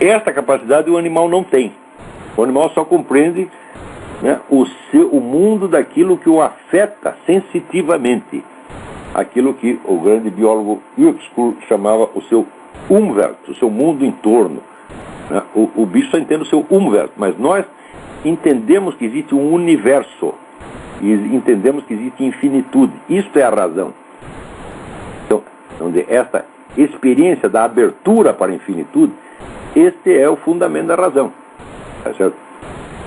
Esta capacidade o animal não tem. O animal só compreende, né, o mundo daquilo que o afeta sensitivamente. Aquilo que o grande biólogo Huxley chamava o seu Umwelt, o seu mundo em torno. Né? O bicho só entende o seu Umwelt, mas nós entendemos que existe um universo. E entendemos que existe infinitude. Isto é a razão. Então, esta experiência da abertura para a infinitude, este é o fundamento da razão. Tá certo?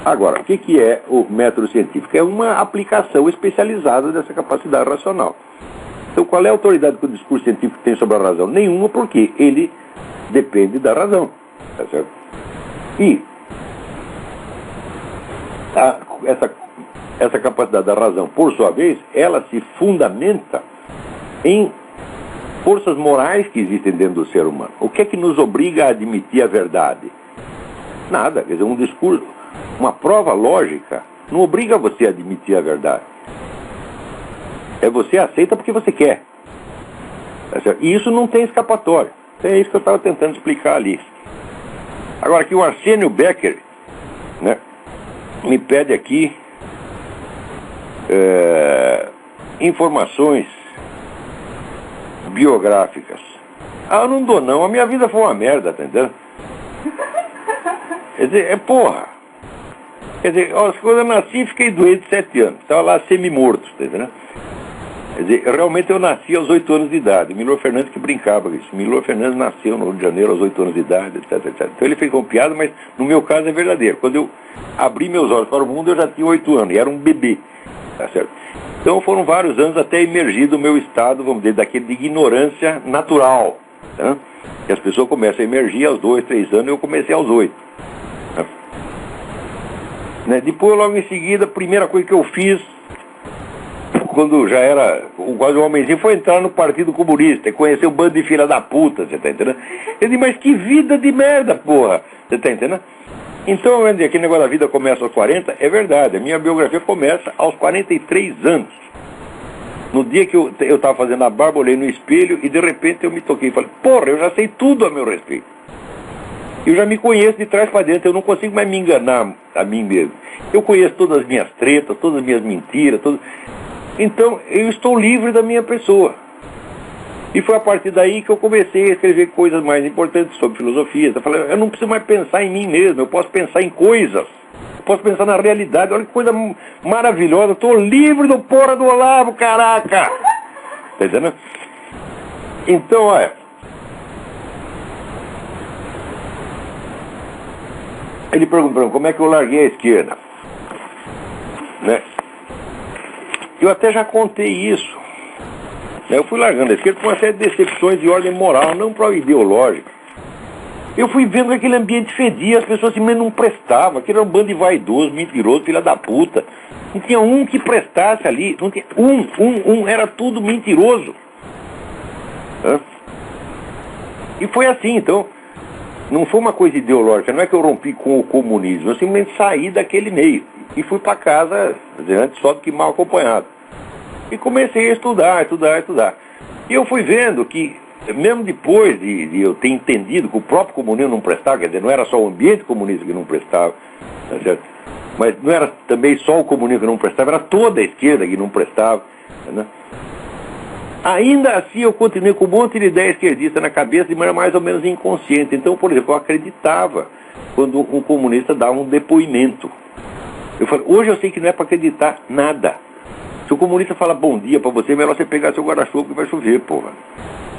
Agora, o que é o método científico? É uma aplicação especializada dessa capacidade racional. Então, qual é a autoridade que o discurso científico tem sobre a razão? Nenhuma, porque ele depende da razão. Tá certo? E essa capacidade da razão, por sua vez, ela se fundamenta em forças morais que existem dentro do ser humano. O que é que nos obriga a admitir a verdade? Nada. Quer dizer, um discurso, uma prova lógica, não obriga você a admitir a verdade. Você aceita porque você quer. Tá certo? E isso não tem escapatória. É isso que eu estava tentando explicar ali. Agora, que o Arsênio Becker, né, me pede aqui informações biográficas. Eu não dou não, a minha vida foi uma merda, tá entendendo? Quer dizer, porra. Quer dizer, quando eu nasci, fiquei doente 7 anos. Estava lá semi-morto, tá entendendo? Quer dizer, realmente eu nasci aos 8 anos de idade. Milor Fernandes que brincava com isso. Milor Fernandes nasceu no Rio de Janeiro aos 8 anos de idade, etc, etc. Então ele fez com piada, mas no meu caso é verdadeiro. Quando eu abri meus olhos para o mundo, eu já tinha 8 anos, e era um bebê. Tá certo? Então foram vários anos até emergir do meu estado, vamos dizer, daquele de ignorância natural. Tá? Que as pessoas começam a emergir aos 2, 3 anos, eu comecei aos 8. Tá? Né? Depois, logo em seguida, a primeira coisa que eu fiz, quando já era quase um homenzinho, foi entrar no Partido Comunista e conhecer o bando de filha da puta, você tá entendendo? Eu disse, mas que vida de merda, porra! Você tá entendendo? Então, aquele negócio da vida começa aos 40, é verdade, a minha biografia começa aos 43 anos. No dia que eu estava fazendo a barba, olhei no espelho e de repente eu me toquei e falei, porra, eu já sei tudo a meu respeito. Eu já me conheço de trás para dentro, eu não consigo mais me enganar a mim mesmo. Eu conheço todas as minhas tretas, todas as minhas mentiras, Então, eu estou livre da minha pessoa. E foi a partir daí que eu comecei a escrever coisas mais importantes sobre filosofia. Eu falei, eu não preciso mais pensar em mim mesmo, eu posso pensar em coisas. Eu posso pensar na realidade. Olha que coisa maravilhosa. Eu estou livre do porra do Olavo, caraca! Tá entendendo? Então, olha. Ele perguntou como é que eu larguei a esquerda. Né? Eu até já contei isso. Eu fui largando a esquerda com uma série de decepções de ordem moral, não para ideológica. Eu fui vendo que aquele ambiente fedia, as pessoas simplesmente não prestavam. Aquilo era um bando de vaidoso, mentiroso, filha da puta. Não tinha um que prestasse ali. Não tinha era tudo mentiroso. E foi assim, então. Não foi uma coisa ideológica, não é que eu rompi com o comunismo, eu simplesmente saí daquele meio. E fui para casa, antes só do que mal acompanhado. E comecei a estudar. E eu fui vendo que, mesmo depois de eu ter entendido que o próprio comunismo não prestava, quer dizer, não era só o ambiente comunista que não prestava, tá certo? Mas não era também só o comunismo que não prestava, era toda a esquerda que não prestava. Né? Ainda assim eu continuei com um monte de ideia esquerdista na cabeça, de maneira mais ou menos inconsciente. Então, por exemplo, eu acreditava quando um comunista dava um depoimento. Eu falei, hoje eu sei que não é para acreditar nada. Se o comunista fala bom dia para você, é melhor você pegar seu guarda-chuva que vai chover, porra.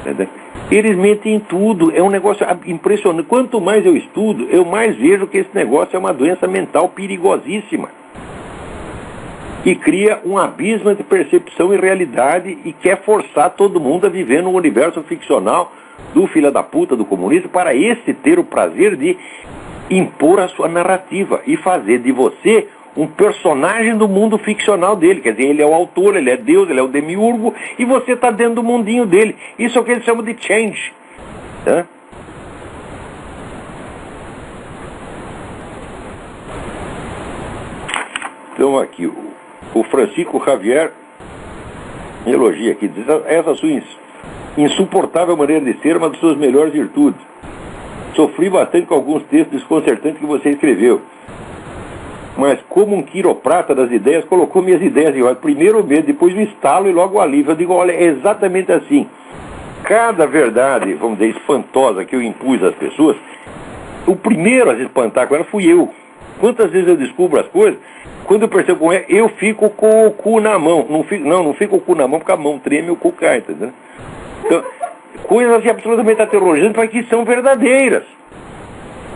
Entendeu? Eles mentem em tudo, é um negócio impressionante. Quanto mais eu estudo, eu mais vejo que esse negócio é uma doença mental perigosíssima. Que cria um abismo entre percepção e realidade e quer forçar todo mundo a viver num universo ficcional do filho da puta, do comunista, para esse ter o prazer de impor a sua narrativa e fazer de você um personagem do mundo ficcional dele. Quer dizer, ele é o autor, ele é Deus, ele é o demiurgo, e você está dentro do mundinho dele. Isso é o que eles chamam de change. Tá? Então aqui, o Francisco Xavier elogia aqui, diz, essa sua insuportável maneira de ser é uma das suas melhores virtudes. Sofri bastante com alguns textos desconcertantes que você escreveu. Mas como um quiroprata das ideias, colocou minhas ideias em ordem. Primeiro o medo, depois o estalo e logo o alívio. Eu digo, olha, é exatamente assim. Cada verdade, vamos dizer, espantosa que eu impus às pessoas, o primeiro a se espantar com ela fui eu. Quantas vezes eu descubro as coisas, quando eu percebo com ela, eu fico com o cu na mão. Não fico com o cu na mão porque a mão treme e o cu cai, entendeu? Então, coisas absolutamente aterrorizantes, mas que são verdadeiras.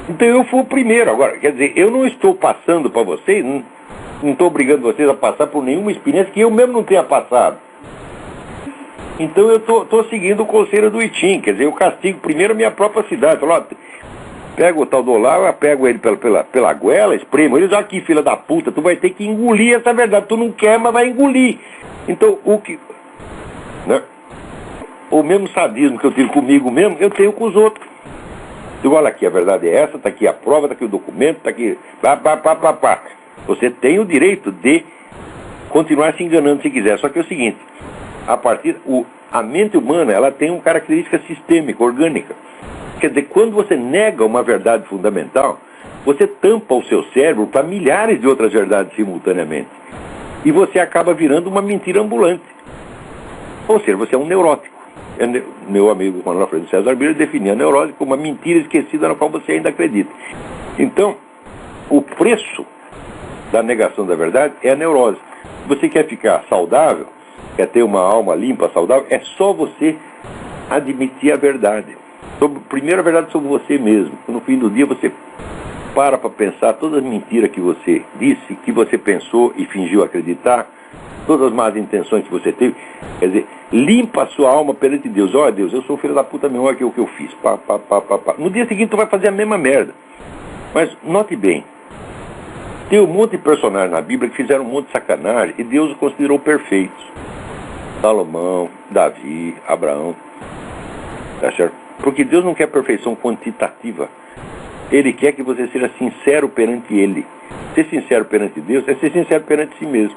Então eu fui o primeiro. Agora, quer dizer, eu não estou passando para vocês, não estou obrigando vocês a passar por nenhuma experiência que eu mesmo não tenha passado. Então eu estou seguindo o conselho do Itim, quer dizer, eu castigo primeiro a minha própria cidade. Falo, ó, pego o tal do Olavo, pego ele pela goela, espremo ele, diz, aqui, filha da puta, tu vai ter que engolir essa verdade, tu não quer, mas vai engolir. Então, né, o mesmo sadismo que eu tive comigo mesmo, eu tenho com os outros. Digo, olha aqui, a verdade é essa, tá aqui a prova, tá aqui o documento, tá aqui, pá. Você tem o direito de continuar se enganando se quiser, só que é o seguinte, a mente humana, ela tem uma característica sistêmica, orgânica. Quer dizer, quando você nega uma verdade fundamental, você tampa o seu cérebro para milhares de outras verdades simultaneamente. E você acaba virando uma mentira ambulante. Ou seja, você é um neurótico. Meu amigo Manuel Alfredo César Bira definia neurose como uma mentira esquecida na qual você ainda acredita. Então, o preço da negação da verdade é a neurose. Se você quer ficar saudável, quer ter uma alma limpa, saudável, é só você admitir a verdade. Primeiro a verdade sobre você mesmo. No fim do dia você para pensar todas as mentiras que você disse, que você pensou e fingiu acreditar, todas as más intenções que você teve. Quer dizer, limpa a sua alma perante Deus. Olha, Deus, eu sou filho da puta mesmo, olha o que eu fiz. Pá. No dia seguinte tu vai fazer a mesma merda. Mas note bem, tem um monte de personagens na Bíblia que fizeram um monte de sacanagem e Deus os considerou perfeitos. Salomão, Davi, Abraão. Tá certo? Porque Deus não quer perfeição quantitativa. Ele quer que você seja sincero perante Ele. Ser sincero perante Deus é ser sincero perante si mesmo.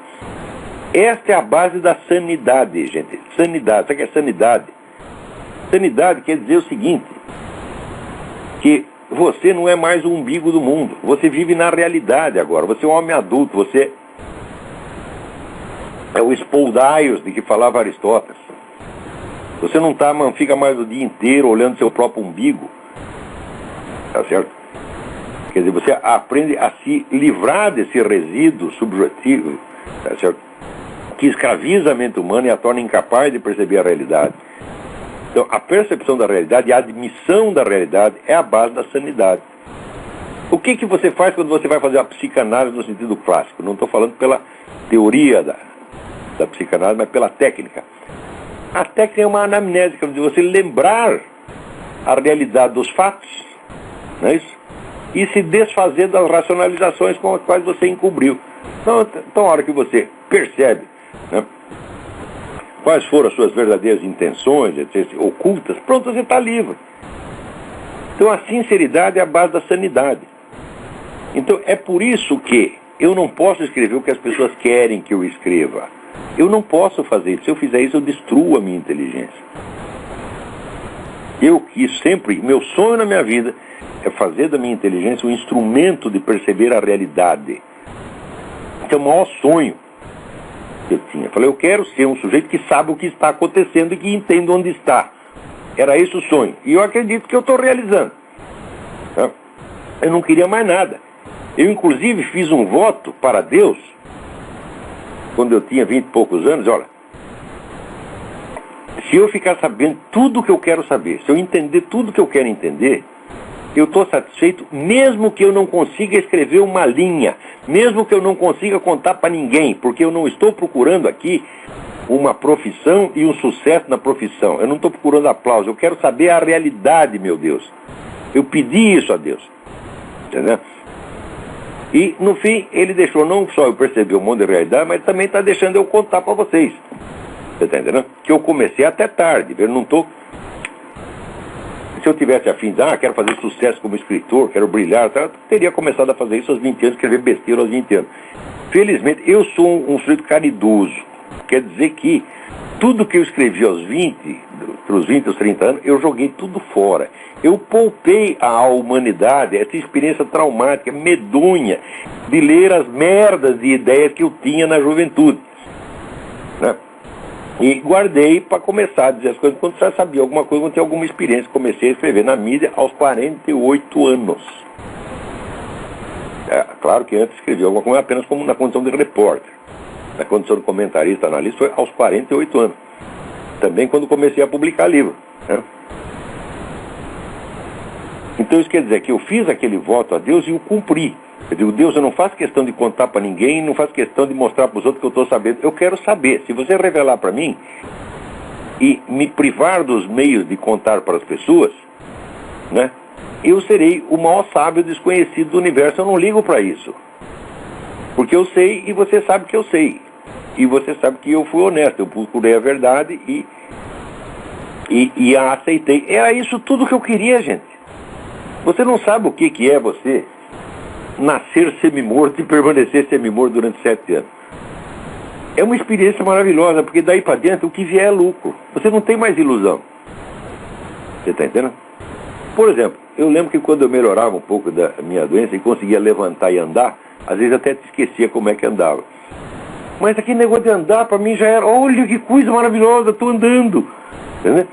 Esta é a base da sanidade, gente. Sanidade. Sabe o que é sanidade? Sanidade quer dizer o seguinte, que você não é mais o umbigo do mundo. Você vive na realidade agora. Você é um homem adulto. Você é o espoldaios de que falava Aristóteles. Você não fica mais o dia inteiro olhando seu próprio umbigo. Tá certo? Quer dizer, você aprende a se livrar desse resíduo subjetivo, tá certo? Que escraviza a mente humana e a torna incapaz de perceber a realidade. Então, a percepção da realidade e a admissão da realidade é a base da sanidade. O que você faz quando você vai fazer a psicanálise no sentido clássico? Não estou falando pela teoria da psicanálise, mas pela técnica. A técnica é uma anamnese, quer dizer, você lembrar a realidade dos fatos, não é isso? E se desfazer das racionalizações com as quais você encobriu. Então a hora que você percebe, né, quais foram as suas verdadeiras intenções, etc., ocultas, pronto, você está livre. Então a sinceridade é a base da sanidade. Então é por isso que eu não posso escrever o que as pessoas querem que eu escreva. Eu não posso fazer isso. Se eu fizer isso, eu destruo a minha inteligência. Eu quis sempre, meu sonho na minha vida é fazer da minha inteligência um instrumento de perceber a realidade. Esse é o maior sonho que eu tinha. Eu falei, eu quero ser um sujeito que sabe o que está acontecendo e que entende onde está. Era esse o sonho. E eu acredito que eu estou realizando. Eu não queria mais nada. Eu, inclusive, fiz um voto para Deus quando eu tinha 20 e poucos anos. Olha, se eu ficar sabendo tudo o que eu quero saber, se eu entender tudo o que eu quero entender, eu estou satisfeito, mesmo que eu não consiga escrever uma linha, mesmo que eu não consiga contar para ninguém, porque eu não estou procurando aqui uma profissão e um sucesso na profissão. Eu não estou procurando aplauso, eu quero saber a realidade, meu Deus. Eu pedi isso a Deus. Entendeu? E, no fim, ele deixou não só eu perceber um monte de realidade, mas também está deixando eu contar para vocês. Você está entendendo? Que eu comecei até tarde. Eu não estou... Se eu tivesse a fim de, quero fazer sucesso como escritor, quero brilhar, eu teria começado a fazer isso aos 20 anos, escrever besteira aos 20 anos. Felizmente, eu sou um sujeito caridoso. Quer dizer que tudo que eu escrevi aos 20, para os 20 aos 30 anos, eu joguei tudo fora. Eu poupei à humanidade essa experiência traumática, medonha, de ler as merdas de ideias que eu tinha na juventude. Né? E guardei para começar a dizer as coisas quando já sabia alguma coisa, quando tinha alguma experiência. Comecei a escrever na mídia aos 48 anos. Claro que antes escrevi alguma coisa apenas como na condição de repórter. Na condição de comentarista, analista, foi aos 48 anos. Também quando comecei a publicar livro. Né? Então isso quer dizer que eu fiz aquele voto a Deus e o cumpri. Eu digo, Deus, eu não faço questão de contar para ninguém, não faço questão de mostrar para os outros que eu estou sabendo. Eu quero saber. Se você revelar para mim e me privar dos meios de contar para as pessoas, né, eu serei o maior sábio desconhecido do universo. Eu não ligo para isso. Porque eu sei e você sabe que eu sei. E você sabe que eu fui honesto. Eu procurei a verdade e a aceitei. Era isso tudo que eu queria, gente. Você não sabe o que é você nascer semi-morto e permanecer semi-morto durante 7 anos. É uma experiência maravilhosa, porque daí para dentro o que vier é lucro. Você não tem mais ilusão. Você está entendendo? Por exemplo, eu lembro que quando eu melhorava um pouco da minha doença e conseguia levantar e andar, às vezes até te esquecia como é que andava. Mas aquele negócio de andar para mim já era, olha que coisa maravilhosa, estou andando. Entendeu?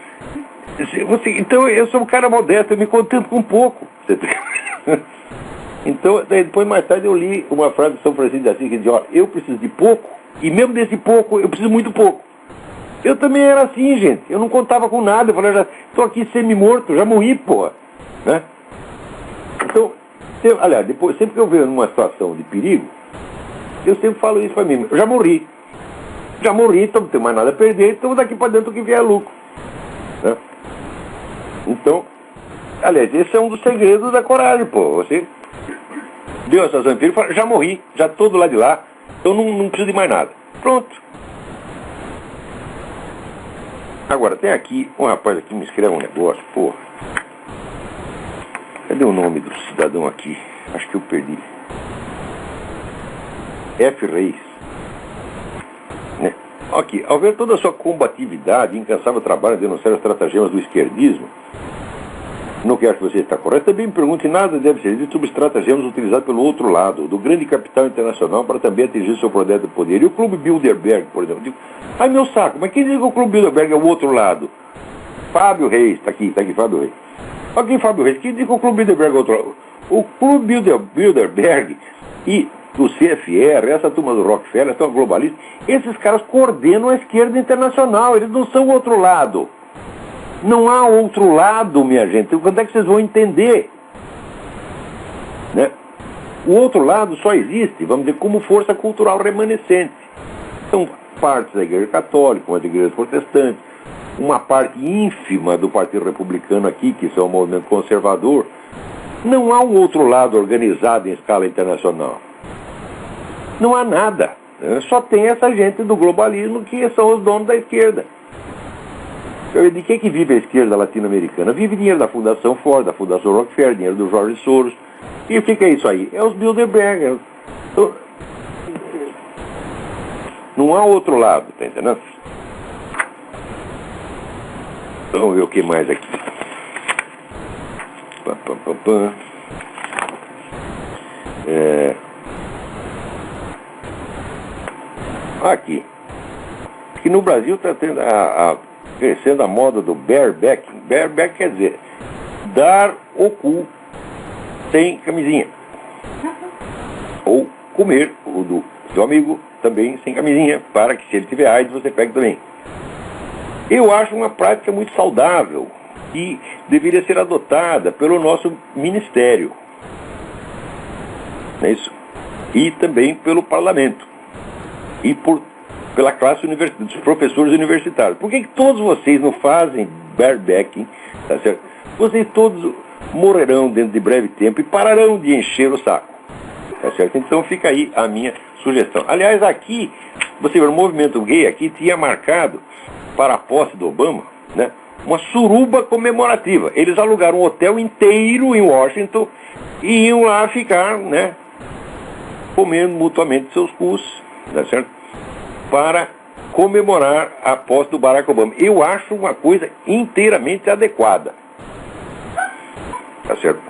Então eu sou um cara modesto, eu me contento com pouco. Você tá... Então, depois mais tarde eu li uma frase de São Francisco de Assis que diz, ó, eu preciso de pouco, e mesmo desse pouco, eu preciso muito pouco. Eu também era assim, gente. Eu não contava com nada. Eu falei, já estou aqui semi-morto, já morri, porra. Né? Então, aliás, depois, sempre que eu vejo numa situação de perigo, eu sempre falo isso para mim. Eu já morri. Já morri, então não tenho mais nada a perder, então daqui para dentro o que vier é lucro. Né? Então, aliás, esse é um dos segredos da coragem, pô. Você deu a sensação de perigo, fala, já morri, já estou do lado de lá, então não preciso de mais nada. Pronto. Agora, tem aqui, um rapaz aqui me escreve um negócio, porra. Cadê o nome do cidadão aqui? Acho que eu perdi. F. Reis. Né? Aqui, ao ver toda a sua combatividade e incansável trabalho em denunciar os estratagemas do esquerdismo, no que acho que você está correto, também me pergunto se nada deve ser dito sobre estratagemas utilizados pelo outro lado, do grande capital internacional para também atingir seu projeto de poder. E o Clube Bilderberg, por exemplo, digo, ai meu saco, mas quem diz que o Clube Bilderberg é o outro lado? Fábio Reis, está aqui, Fábio Reis. Aqui, Fábio Reis, quem diz que o Clube Bilderberg é o outro lado? O Clube Bilderberg e do CFR, essa turma do Rockefeller, essa turma globalista, esses caras coordenam a esquerda internacional, eles não são o outro lado. Não há outro lado, minha gente. Quando é que vocês vão entender? Né? O outro lado só existe, vamos dizer, como força cultural remanescente. São partes da Igreja Católica, uma das igrejas protestantes, uma parte ínfima do Partido Republicano aqui, que são o movimento conservador. Não há um outro lado organizado em escala internacional. Não há nada. Só tem essa gente do globalismo que são os donos da esquerda. De que vive a esquerda latino-americana? Vive dinheiro da Fundação Ford, da Fundação Rockefeller, dinheiro do Jorge Soros. E o que é isso aí? É os Bilderberg. Então, não há outro lado, tá entendendo? Vamos ver o que mais aqui. Aqui. Que no Brasil está tendo crescendo a moda do barebacking. Bareback quer dizer dar o cu sem camisinha. Ou comer o do seu amigo também sem camisinha, para que se ele tiver AIDS você pegue também. Eu acho uma prática muito saudável e deveria ser adotada pelo nosso ministério. É isso? E também pelo parlamento. E pela classe universitária, dos professores universitários. Por que todos vocês não fazem barebacking, tá certo? Vocês todos morrerão dentro de breve tempo e pararão de encher o saco, tá certo? Então fica aí a minha sugestão. Aliás, aqui, você vê, o movimento gay aqui tinha marcado para a posse do Obama, né, uma suruba comemorativa. Eles alugaram um hotel inteiro em Washington e iam lá ficar, né, comendo mutuamente seus cus, tá certo? Para comemorar a posse do Barack Obama. Eu acho uma coisa inteiramente adequada. Tá certo?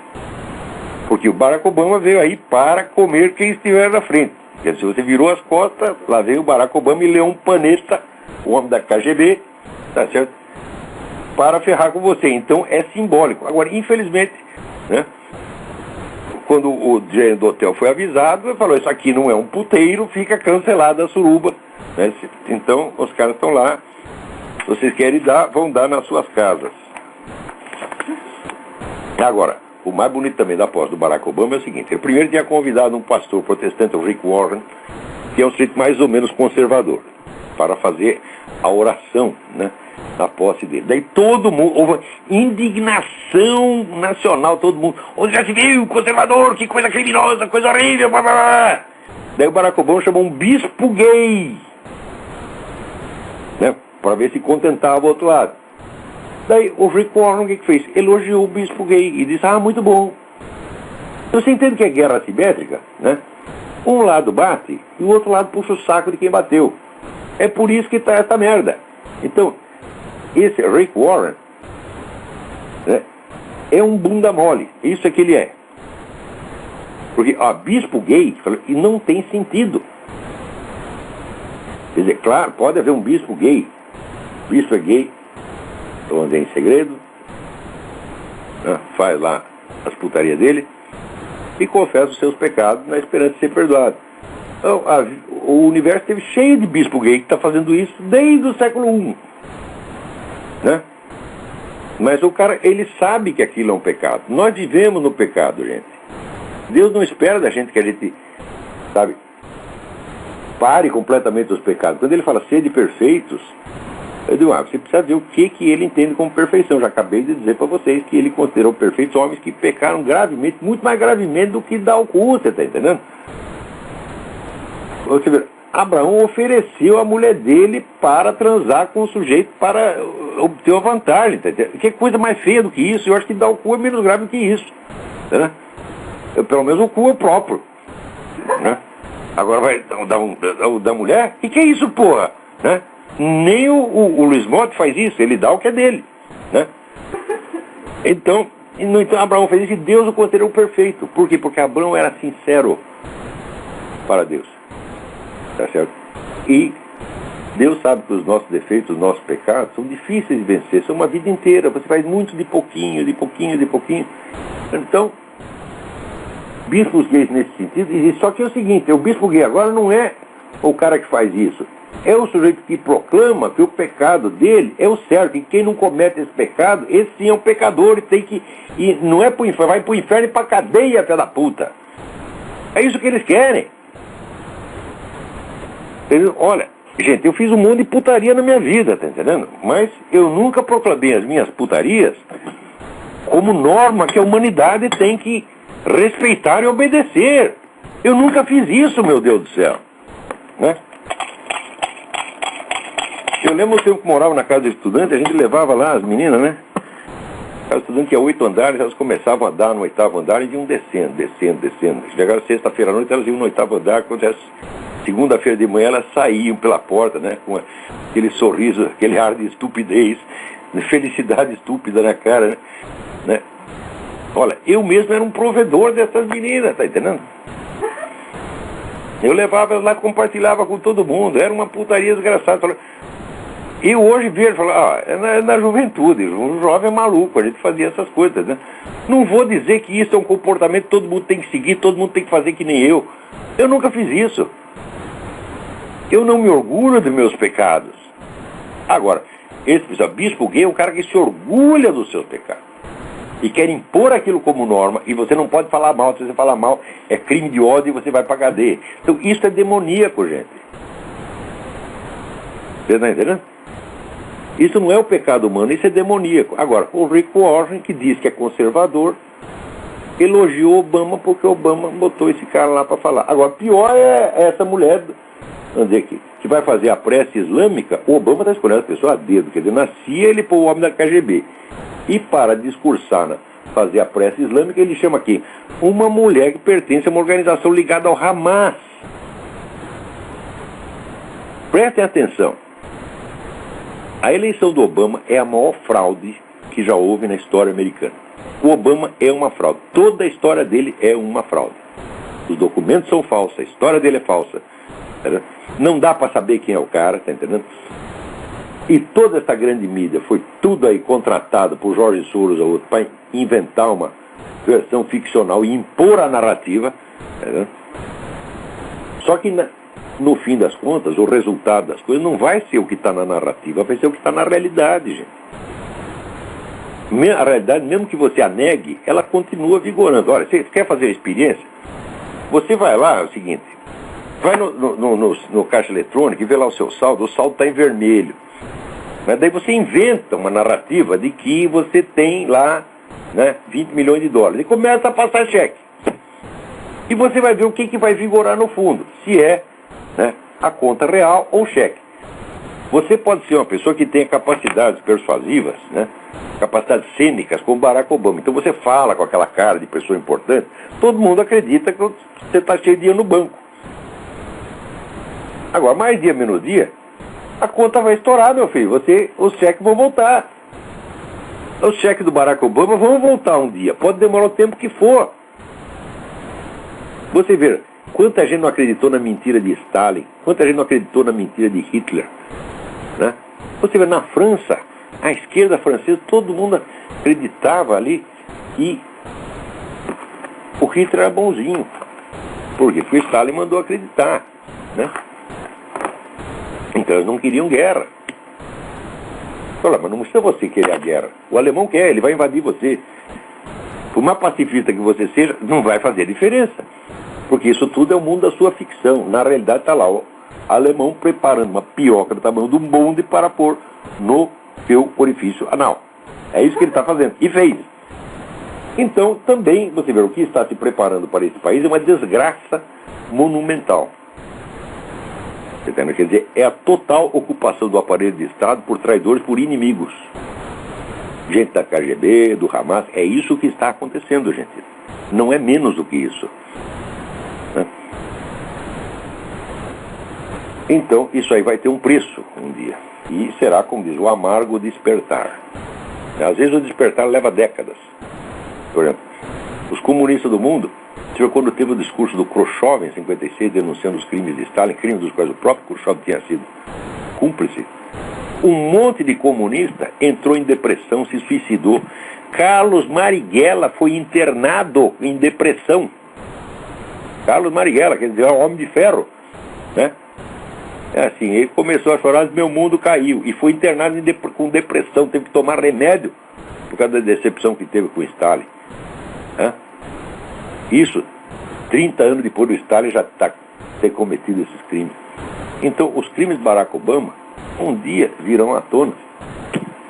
Porque o Barack Obama veio aí para comer quem estiver na frente. Quer dizer, se você virou as costas, lá veio o Barack Obama e Leon Panetta, o homem da KGB, tá certo? Para ferrar com você. Então é simbólico. Agora, infelizmente, né, quando o gerente do hotel foi avisado, ele falou, isso aqui não é um puteiro, fica cancelada a suruba. Né? Então, os caras estão lá, vocês querem dar, vão dar nas suas casas. Agora, o mais bonito também da posse do Barack Obama é o seguinte: ele primeiro tinha convidado um pastor protestante, o Rick Warren, que é um sujeito mais ou menos conservador, para fazer a oração, né, na posse dele. Daí todo mundo, houve indignação nacional, todo mundo, onde já se viu, conservador, que coisa criminosa, coisa horrível, blá blá blá. Daí o Barack Obama chamou um bispo gay, né, para ver se contentava o outro lado. Daí o Rick Warren, o que fez? Elogiou o bispo gay e disse: ah, muito bom. Você entende que é guerra assimétrica, né? Um lado bate e o outro lado puxa o saco de quem bateu. É por isso que tá essa merda. Então, esse Rick Warren, né, é um bunda mole. Isso é que ele é. Porque, ó, bispo gay, e não tem sentido. Quer dizer, claro, pode haver um bispo gay. Bispo é gay, anda em segredo, né, faz lá as putarias dele e confessa os seus pecados na esperança de ser perdoado. Então, o universo esteve cheio de bispo gay que está fazendo isso desde o século I, né? Mas o cara, ele sabe que aquilo é um pecado. Nós vivemos no pecado, gente. Deus não espera da gente que a gente, sabe, pare completamente os pecados. Quando ele fala sede perfeitos, eu digo, você precisa ver o que ele entende como perfeição. Já acabei de dizer para vocês que ele considerou perfeitos homens que pecaram gravemente, muito mais gravemente do que dá o cu, você está entendendo? Você vê, Abraão ofereceu a mulher dele para transar com o sujeito para obter uma vantagem, tá entendendo? Que coisa mais feia do que isso? Eu acho que dar o cu é menos grave do que isso, né? Pelo menos o cu é próprio, né? Agora vai dar da mulher? Que é isso, porra? Né? Nem o Luiz Motti faz isso, ele dá o que é dele, né? Então Abraão fez isso e Deus o considerou perfeito. Por quê? Porque Abraão era sincero para Deus, tá certo? E Deus sabe que os nossos defeitos, os nossos pecados são difíceis de vencer, são uma vida inteira, você faz muito de pouquinho, de pouquinho, de pouquinho. Então, bispos gays nesse sentido, e só que é o seguinte, o bispo gay agora não é o cara que faz isso, é o sujeito que proclama que o pecado dele é o certo, e quem não comete esse pecado, esse sim é um pecador, e tem que, e não é pro inferno, vai pro inferno e pra cadeia, filha da puta. É isso que eles querem. Olha, gente, eu fiz um monte de putaria na minha vida, tá entendendo? Mas eu nunca proclamei as minhas putarias como norma que a humanidade tem que respeitar e obedecer. Eu nunca fiz isso, meu Deus do céu, né? Eu lembro o tempo que morava na casa do estudante, a gente levava lá as meninas, né? A casa do estudante tinha 8 andares, elas começavam a dar no 8º andar e iam descendo. Chegaram sexta-feira à noite, elas iam no 8º andar, acontece, segunda-feira de manhã elas saíam pela porta, né? Com aquele sorriso, aquele ar de estupidez, de felicidade estúpida na cara, né? Olha, eu mesmo era um provedor dessas meninas, tá entendendo? Eu levava elas lá, compartilhava com todo mundo, era uma putaria desgraçada. E hoje vejo, é na juventude, o jovem é maluco, a gente fazia essas coisas, né? Não vou dizer que isso é um comportamento que todo mundo tem que seguir, todo mundo tem que fazer que nem eu. Eu nunca fiz isso. Eu não me orgulho dos meus pecados. Agora, esse bispo gay é um cara que se orgulha dos seus pecados e quer impor aquilo como norma, e você não pode falar mal. Se você falar mal, é crime de ódio e você vai pra cadeia. Então isso é demoníaco, gente. Você está entendendo? Isso não é o pecado humano, isso é demoníaco. Agora, o Rick Warren, que diz que é conservador, elogiou Obama porque Obama botou esse cara lá para falar. Agora, pior é essa mulher, vamos dizer aqui, que vai fazer a prece islâmica. O Obama está escolhendo as pessoas a dedo, quer dizer, nascia ele para o homem da KGB. E para discursar, né, fazer a prece islâmica, ele chama aqui uma mulher que pertence a uma organização ligada ao Hamas. Prestem atenção. A eleição do Obama é a maior fraude que já houve na história americana. O Obama é uma fraude. Toda a história dele é uma fraude. Os documentos são falsos, a história dele é falsa. Tá? Não dá para saber quem é o cara, tá entendendo? E toda essa grande mídia foi tudo aí contratado por Jorge Soros ou outro para inventar uma versão ficcional e impor a narrativa. Tá? Só que no fim das contas, o resultado das coisas não vai ser o que está na narrativa, vai ser o que está na realidade, gente. A realidade, mesmo que você a negue, ela continua vigorando. Olha, você quer fazer a experiência? Você vai lá, é o seguinte, vai no caixa eletrônico e vê lá o seu saldo está em vermelho. Mas daí você inventa uma narrativa de que você tem lá, né, 20 milhões de dólares e começa a passar cheque. E você vai ver o que vai vigorar no fundo, se é, né, a conta real ou cheque. Você pode ser uma pessoa que tenha capacidades persuasivas, né, capacidades cênicas, como Barack Obama. Então você fala com aquela cara de pessoa importante, todo mundo acredita que você está cheio de dinheiro no banco. Agora, mais dia, menos dia, a conta vai estourar, meu filho. Os cheques vão voltar. Os cheques do Barack Obama vão voltar um dia. Pode demorar o tempo que for. Você vê, quanta gente não acreditou na mentira de Stalin, quanta gente não acreditou na mentira de Hitler, né? Você vê, na França, a esquerda francesa, todo mundo acreditava ali que o Hitler era bonzinho. Por quê? Porque o Stalin mandou acreditar, né? Então eles não queriam guerra. Fala, mas não precisa você querer a guerra. O alemão quer, ele vai invadir você. Por mais pacifista que você seja, não vai fazer diferença. Porque isso tudo é o mundo da sua ficção. Na realidade está lá o alemão preparando uma piroca do tamanho de um bonde para pôr no seu orifício anal. É isso que ele está fazendo. E fez. Então, também, você vê, o que está se preparando para esse país é uma desgraça monumental. Quer dizer, é a total ocupação do aparelho de Estado por traidores, por inimigos. Gente da KGB, do Hamas, é isso que está acontecendo, gente. Não é menos do que isso. Né? Então, isso aí vai ter um preço um dia. E será, como diz, o amargo despertar. Às vezes o despertar leva décadas. Por exemplo, os comunistas do mundo, quando teve o discurso do Khrushchev em 56, denunciando os crimes de Stalin, crimes dos quais o próprio Khrushchev tinha sido cúmplice, um monte de comunista entrou em depressão, se suicidou. Carlos Marighella foi internado em depressão. Carlos Marighella, quer dizer, é um homem de ferro, né? É assim, ele começou a chorar, meu mundo caiu, e foi internado com depressão, teve que tomar remédio por causa da decepção que teve com o Stalin. Né? Isso, 30 anos depois do Stalin já está ter cometido esses crimes. Então, os crimes de Barack Obama, um dia virão à tona,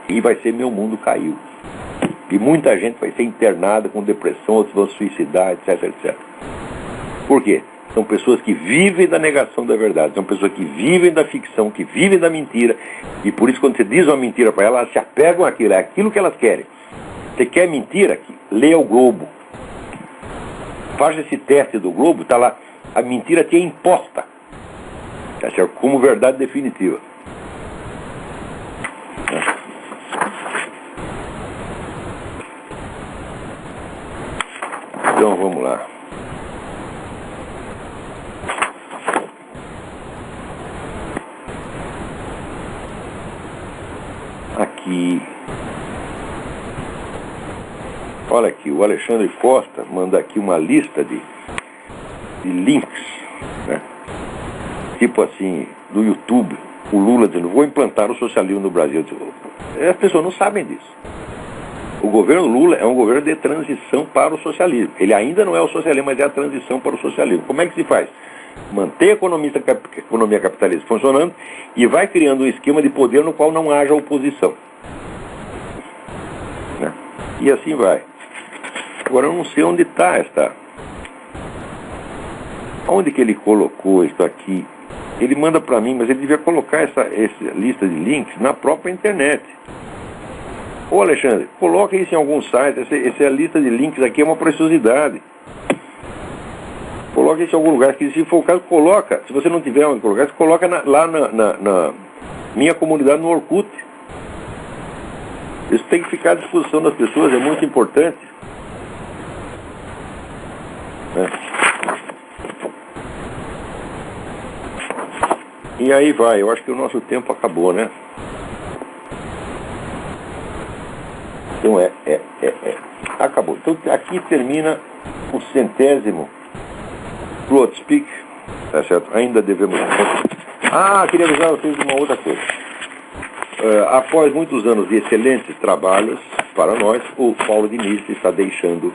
e vai ser meu mundo caiu. E muita gente vai ser internada com depressão, outros vão se suicidar, etc, etc. Por quê? São pessoas que vivem da negação da verdade, são pessoas que vivem da ficção, que vivem da mentira, e por isso quando você diz uma mentira para elas se apegam àquilo, é aquilo que elas querem. Você quer mentira? Leia o Globo. Faz esse teste do Globo, está lá, a mentira te é imposta, tá certo? Como verdade definitiva. Então vamos lá. Aqui, olha aqui, o Alexandre Costa manda aqui uma lista de links, né? Tipo assim, do YouTube, o Lula dizendo, vou implantar o socialismo no Brasil. As pessoas não sabem disso. O governo Lula é um governo de transição para o socialismo. Ele ainda não é o socialismo, mas é a transição para o socialismo. Como é que se faz? Manter a economia capitalista funcionando e vai criando um esquema de poder no qual não haja oposição. Né? E assim vai. Agora eu não sei onde está esta... Onde que ele colocou isso aqui? Ele manda para mim, mas ele devia colocar essa lista de links na própria internet. Ô Alexandre, coloca isso em algum site. Essa lista de links aqui é uma preciosidade. Coloca isso em algum lugar, que se for o caso, coloca. Se você não tiver onde colocar, você coloca lá na minha comunidade no Orkut. Isso tem que ficar à disposição das pessoas, é muito importante. E aí vai, eu acho que o nosso tempo acabou, né? Então acabou. Então aqui termina o 100º Plotspeak, tá certo? Ainda devemos... queria avisar vocês de uma outra coisa. Após muitos anos de excelentes trabalhos, para nós. O Paulo Diniz está deixando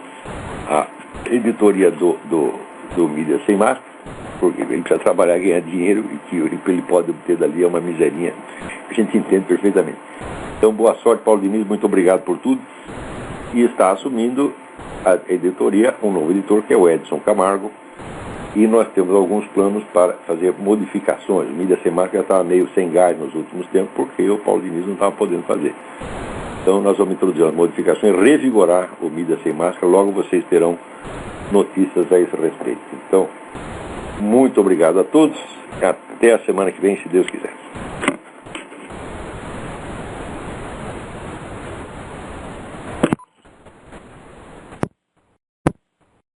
a editoria do Mídia Sem Máscara, porque ele precisa trabalhar e ganhar dinheiro, e que ele pode obter dali é uma miserinha. A gente entende perfeitamente. Então, boa sorte, Paulo Diniz, muito obrigado por tudo. E está assumindo a editoria um novo editor, que é o Edson Camargo, e nós temos alguns planos para fazer modificações. O Mídia Sem Máscara estava meio sem gás nos últimos tempos, porque o Paulo Diniz não estava podendo fazer. Então nós vamos introduzir as modificações, revigorar o Mídia Sem Máscara. Logo vocês terão notícias a esse respeito. Então, muito obrigado a todos. Até a semana que vem, se Deus quiser.